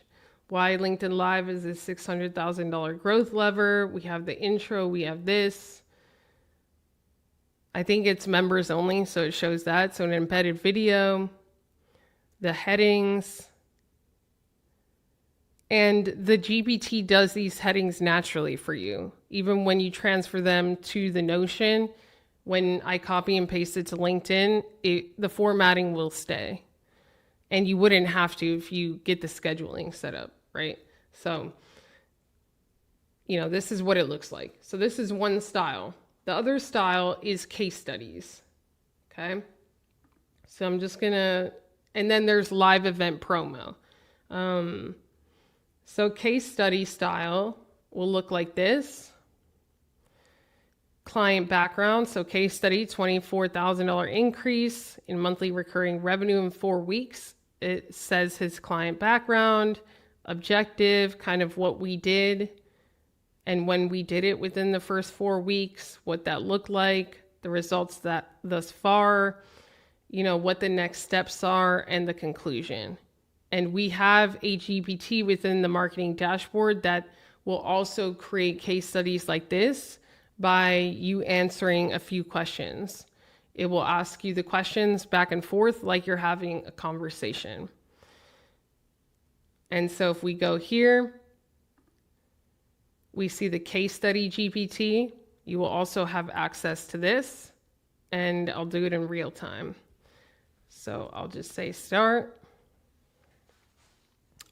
Why LinkedIn Live is a $600,000 growth lever. We have the intro, we have this. I think it's members only, so it shows that. So an embedded video, the headings, and the GPT does these headings naturally for you. Even when you transfer them to the Notion, when I copy and paste it to LinkedIn, the formatting will stay. And you wouldn't have to if you get the scheduling set up, right? So, this is what it looks like. So this is one style. The other style is case studies, okay? So I'm just gonna, and then there's live event promo. So case study style will look like this. Client background, so case study, $24,000 increase in monthly recurring revenue in 4 weeks. It says his client background, objective, kind of what we did, and when we did it within the first 4 weeks, what that looked like, the results that thus far, what the next steps are, and the conclusion. And we have a GPT within the marketing dashboard that will also create case studies like this by you answering a few questions. It will ask you the questions back and forth like you're having a conversation. And so if we go here, we see the case study GPT. You will also have access to this, and I'll do it in real time. So I'll just say start.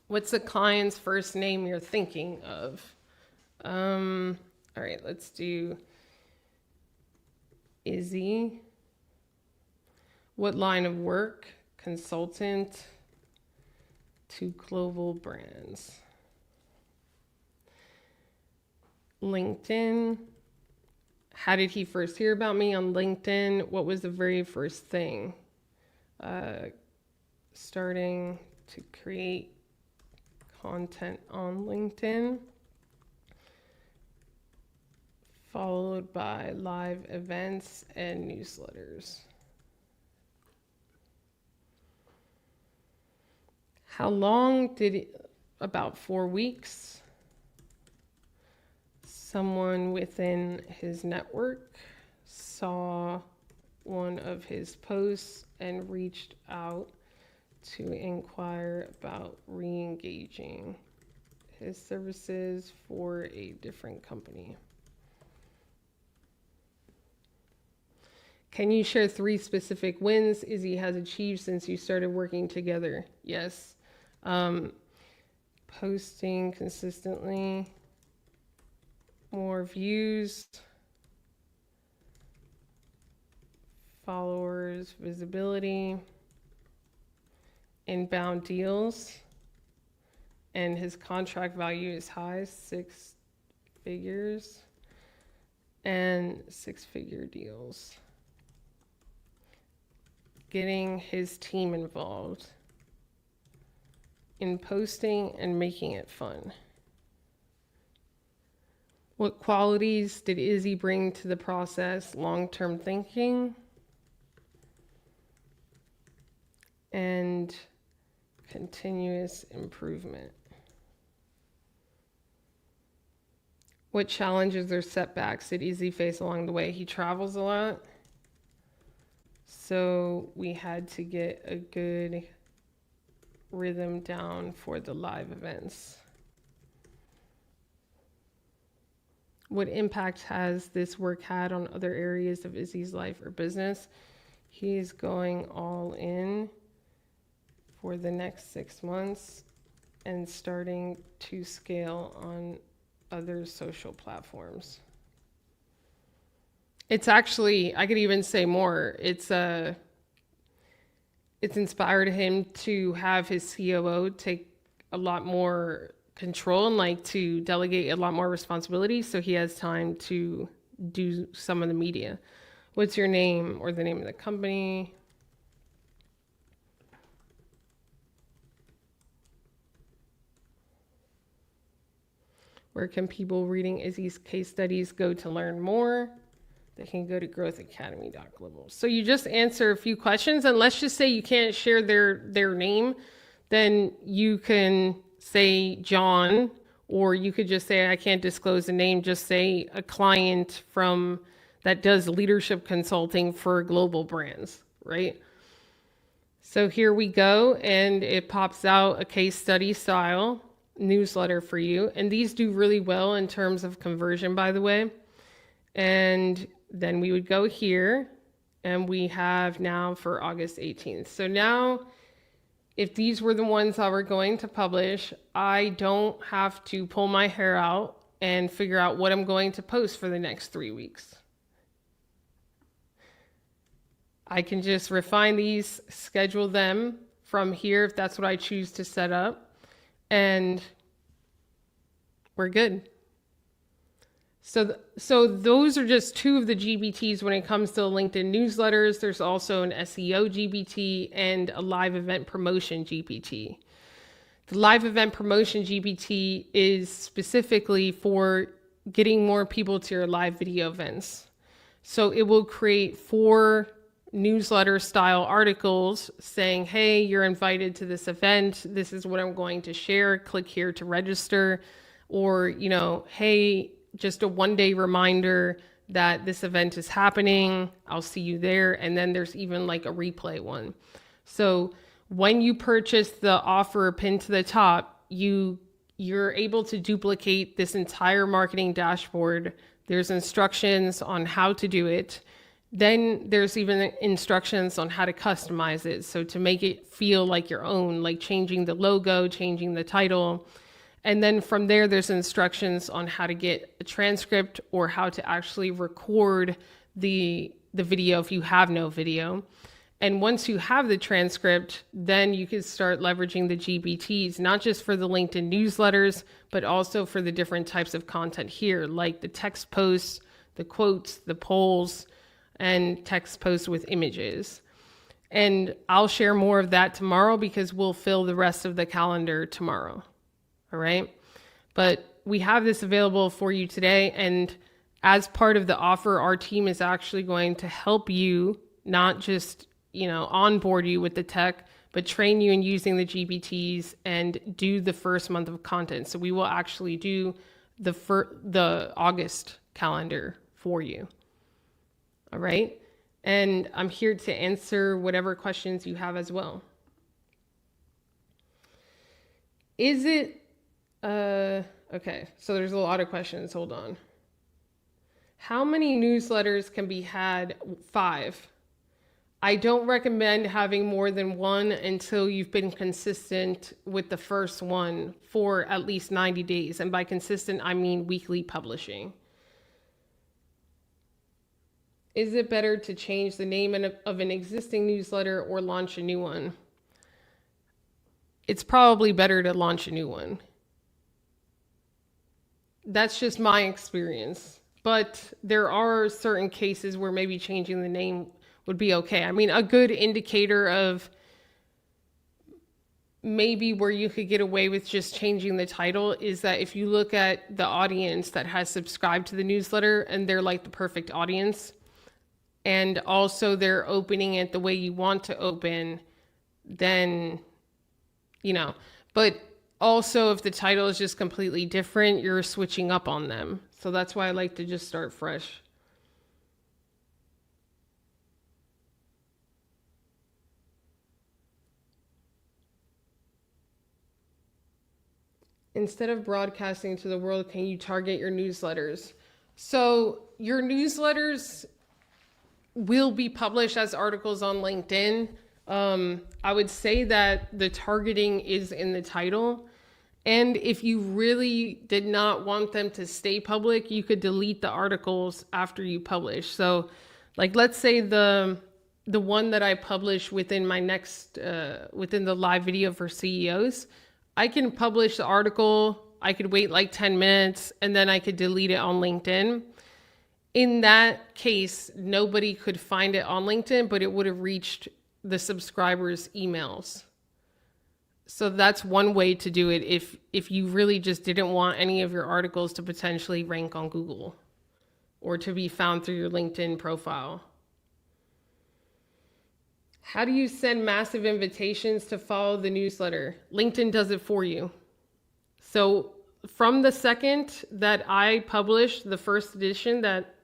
What's the client's first name you're thinking of? All right, let's do Izzy. What line of work? Consultant to global brands. LinkedIn. How did he first hear about me on LinkedIn? What was the very first thing? Starting to create content on LinkedIn, followed by live events and newsletters. How long did it? About 4 weeks. Someone within his network saw one of his posts and reached out to inquire about re-engaging his services for a different company. Can you share 3 specific wins Izzy has achieved since you started working together? Yes. Posting consistently, more views, followers, visibility, inbound deals, and his contract value is high, 6 figures, and 6-figure deals. Getting his team involved in posting and making it fun. What qualities did Izzy bring to the process? Long-term thinking and continuous improvement. What challenges or setbacks did Izzy face along the way? He travels a lot, so we had to get a good rhythm down for the live events. What impact has this work had on other areas of Izzy's life or business? He's going all in for the next 6 months and starting to scale on other social platforms. It's actually, I could even say more. It's inspired him to have his COO take a lot more control and to delegate a lot more responsibility, so he has time to do some of the media. What's your name or the name of the company? Where can people reading Izzy's case studies go to learn more? they can go to growthacademy.global. So you just answer a few questions, and let's just say you can't share their name, then you can say John, or you could just say, I can't disclose the name, just say a client from that does leadership consulting for global brands, right? So here we go, and it pops out a case study style newsletter for you. And these do really well in terms of conversion, by the way. And then we would go here, and we have now for August 18th. So now, if these were the ones I were going to publish, I don't have to pull my hair out and figure out what I'm going to post for the next 3 weeks. I can just refine these, schedule them from here if that's what I choose to set up, and we're good. So those are just two of the GBTs when it comes to LinkedIn newsletters. There's also an SEO GBT and a live event promotion GPT. The live event promotion GPT is specifically for getting more people to your live video events. So it will create 4 newsletter style articles saying, hey, you're invited to this event. This is what I'm going to share. Click here to register. Or, hey, just a 1-day reminder that this event is happening. I'll see you there. And then there's even like a replay one. So when you purchase the offer pinned to the top, you're able to duplicate this entire marketing dashboard. There's instructions on how to do it. Then there's even instructions on how to customize it. So to make it feel like your own, like changing the logo, changing the title. And then from there, there's instructions on how to get a transcript or how to actually record the video if you have no video. And once you have the transcript, then you can start leveraging the GBTs, not just for the LinkedIn newsletters, but also for the different types of content here, like the text posts, the quotes, the polls, and text posts with images. And I'll share more of that tomorrow because we'll fill the rest of the calendar tomorrow. All right. But we have this available for you today. And as part of the offer, our team is actually going to help you, not just, onboard you with the tech, but train you in using the GBTs and do the first month of content. So we will actually do the August calendar for you. All right. And I'm here to answer whatever questions you have as well. Is it, okay, so there's a lot of questions. Hold on. How many newsletters can be had? 5. I don't recommend having more than 1 until you've been consistent with the first one for at least 90 days. And by consistent, I mean weekly publishing. Is it better to change the name of an existing newsletter or launch a new one? It's probably better to launch a new one. That's just my experience. But there are certain cases where maybe changing the name would be okay. I mean, a good indicator of maybe where you could get away with just changing the title is that if you look at the audience that has subscribed to the newsletter and they're like the perfect audience, and also they're opening it the way you want to open, then, but also if the title is just completely different, you're switching up on them. So that's why I like to just start fresh. Instead of broadcasting to the world, can you target your newsletters? So your newsletters will be published as articles on LinkedIn. I would say that the targeting is in the title. And if you really did not want them to stay public, you could delete the articles after you publish. So like, let's say the one that I publish within my next, within the live video for CEOs, I can publish the article. I could wait like 10 minutes and then I could delete it on LinkedIn. In that case, nobody could find it on LinkedIn, but it would have reached the subscribers' emails. So that's one way to do it if you really just didn't want any of your articles to potentially rank on Google. or to be found through your LinkedIn profile. How do you send massive invitations to follow the newsletter? LinkedIn does it for you. So from the second that I published the first edition that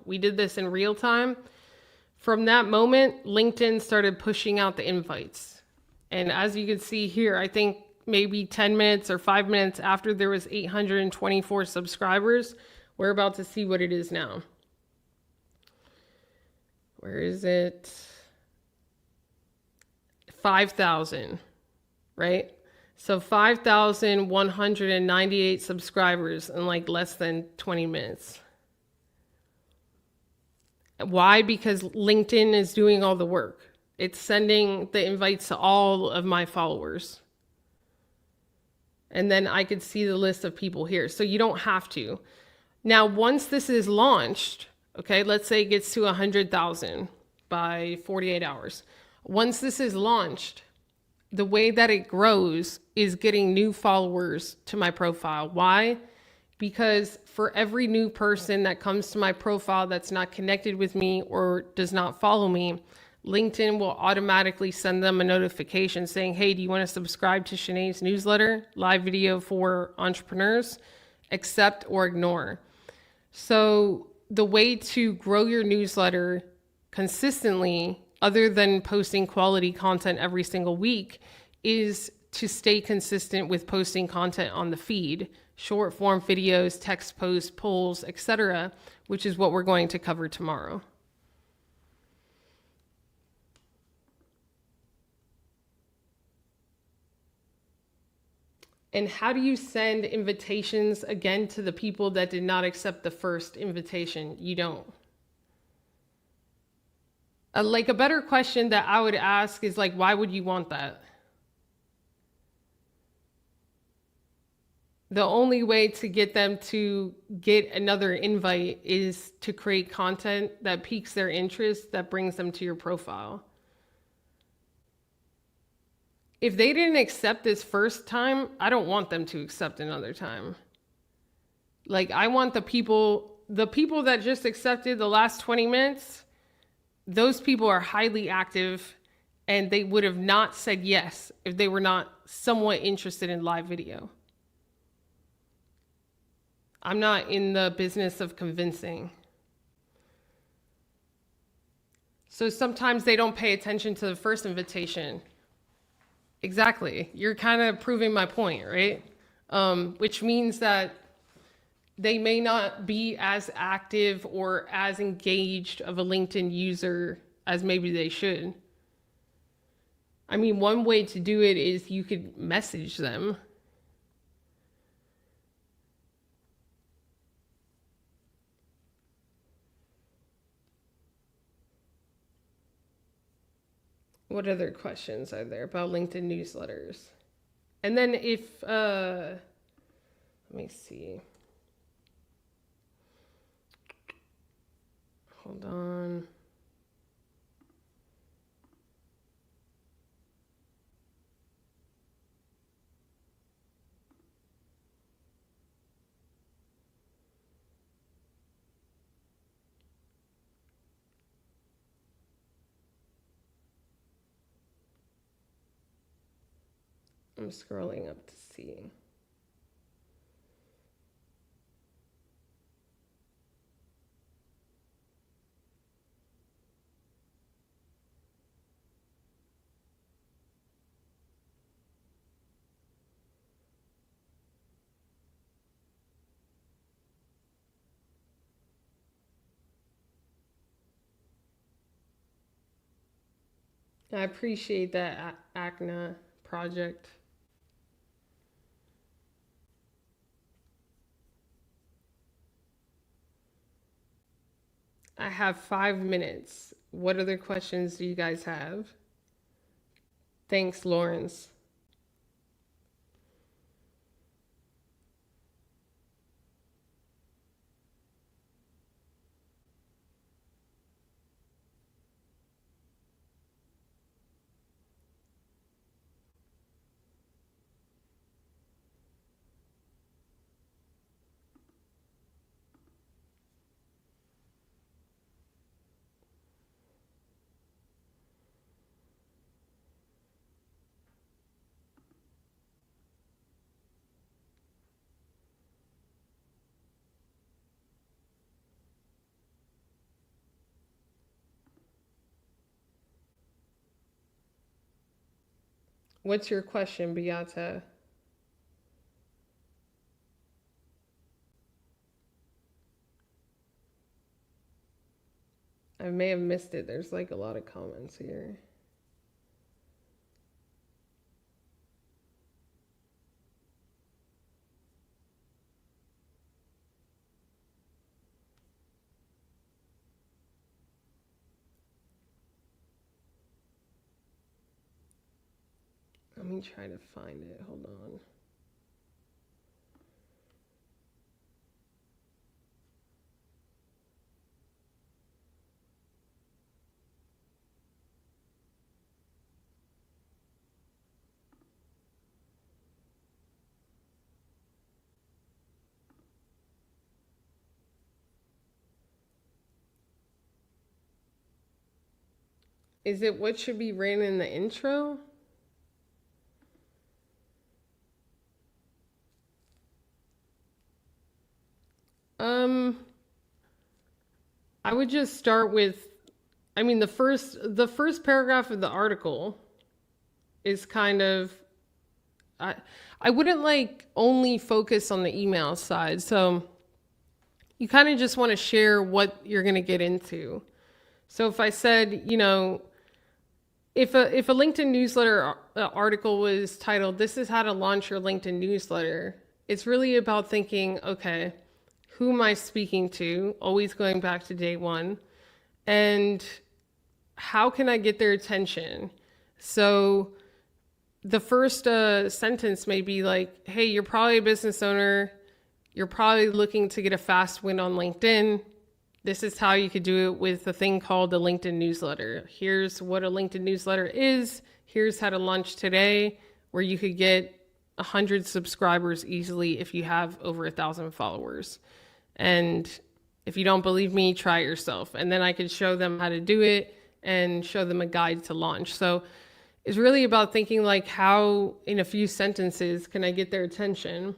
we did this in real time, from that moment, LinkedIn started pushing out the invites. And as you can see here, I think maybe 10 minutes or 5 minutes after there was 824 subscribers, we're about to see what it is now. Where is it? 5,000, right? So 5,198 subscribers in like less than 20 minutes. Why? Because LinkedIn is doing all the work. It's sending the invites to all of my followers. And then I could see the list of people here. So you don't have to. Now, once this is launched, okay, let's say it gets to 100,000 by 48 hours. Once this is launched, the way that it grows is getting new followers to my profile. Why? Because for every new person that comes to my profile that's not connected with me or does not follow me, LinkedIn will automatically send them a notification saying, hey, do you want to subscribe to Shanae's newsletter, live video for entrepreneurs? Accept or ignore. So the way to grow your newsletter consistently, other than posting quality content every single week, is to stay consistent with posting content on the feed, short form videos, text posts, polls, etc., which is what we're going to cover tomorrow. And how do you send invitations again to the people that did not accept the first invitation? You don't. Like a better question that I would ask is like, why would you want that? The only way to get them to get another invite is to create content that piques their interest, that brings them to your profile. If they didn't accept this first time, I don't want them to accept another time. Like, I want the people that just accepted the last 20 minutes, those people are highly active and they would have not said yes if they were not somewhat interested in live video. I'm not in the business of convincing. So sometimes they don't pay attention to the first invitation. Exactly. You're kind of proving my point, right? Which means that they may not be as active or as engaged of a LinkedIn user as maybe they should. I mean, one way to do it is you could message them. What other questions are there about LinkedIn newsletters? And then if, let me see. Hold on. I'm scrolling up to see. I appreciate that ACNA project. I have 5 minutes. What other questions do you guys have? Thanks, Lawrence. What's your question, Beata? I may have missed it. There's like a lot of comments here. Let me try to find it. Hold on. Is it what should be written in the intro? I would just start with, I mean, the first paragraph of the article is kind of, I I wouldn't like only focus on the email side. So you kind of just want to share what you're going to get into. So if I said, if a LinkedIn newsletter article was titled, "This is how to launch your LinkedIn newsletter," it's really about thinking, okay, who am I speaking to? Always going back to day one. And how can I get their attention? So the first sentence may be like, hey, you're probably a business owner. You're probably looking to get a fast win on LinkedIn. This is how you could do it with a thing called the LinkedIn newsletter. Here's what a LinkedIn newsletter is. Here's how to launch today, where you could get 100 subscribers easily if you have over 1,000 followers. And if you don't believe me, try it yourself. And then I could show them how to do it and show them a guide to launch. So it's really about thinking like, how in a few sentences can I get their attention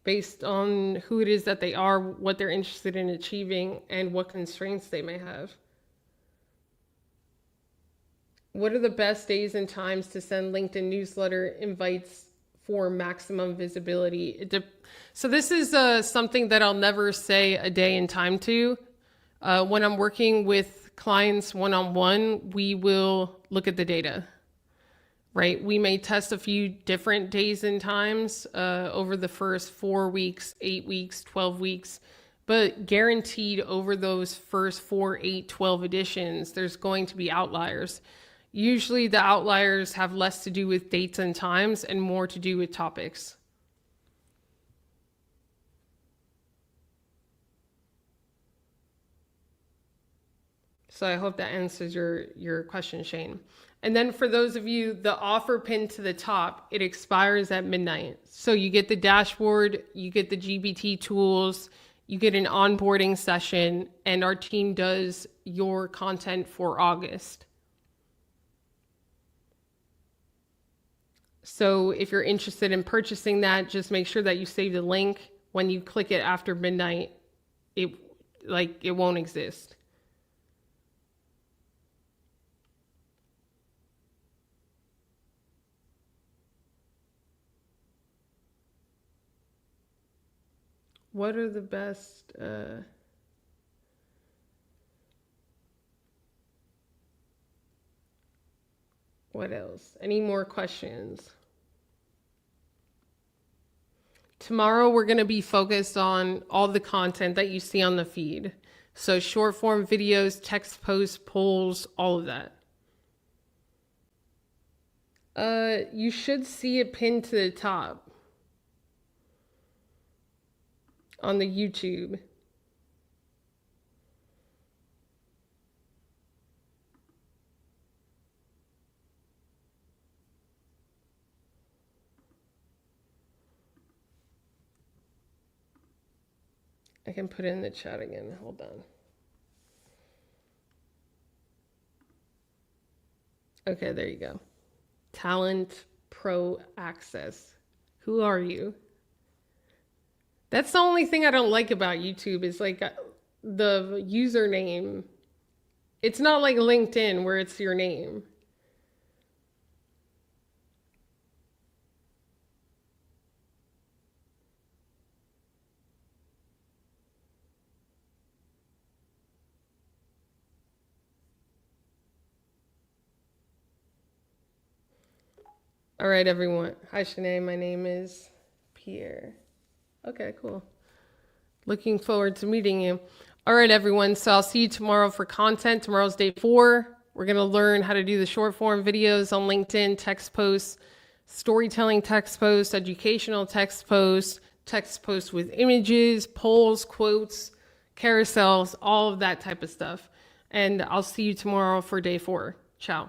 based on who it is that they are, what they're interested in achieving, and what constraints they may have. What are the best days and times to send LinkedIn newsletter invites for maximum visibility? So this is something that I'll never say a day and time to. When I'm working with clients one-on-one, we will look at the data, right? We may test a few different days and times over the first 4 weeks, 8 weeks, 12 weeks, but guaranteed over those first 4, 8, 12 editions, there's going to be outliers. Usually the outliers have less to do with dates and times and more to do with topics. So I hope that answers your question, Shane. And then for those of you, the offer pinned to the top, it expires at midnight. So you get the dashboard, you get the GBT tools, you get an onboarding session, and our team does your content for August. So if you're interested in purchasing that, just make sure that you save the link. When you click it after midnight, it won't exist. What are the best what else? Any more questions? Tomorrow we're going to be focused on all the content that you see on the feed. So short form videos, text posts, polls, all of that. You should see it pinned to the top on the YouTube. I can put it in the chat again. Hold on. Okay, there you go. Talent Pro Access. Who are you? That's the only thing I don't like about YouTube is like the username. It's not like LinkedIn where it's your name. All right, everyone. Hi, Shanae. My name is Pierre. Okay, cool. Looking forward to meeting you. All right, everyone. So I'll see you tomorrow for content. Tomorrow's day 4. We're going to learn how to do the short form videos on LinkedIn, text posts, storytelling text posts, educational text posts with images, polls, quotes, carousels, all of that type of stuff. And I'll see you tomorrow for day 4. Ciao.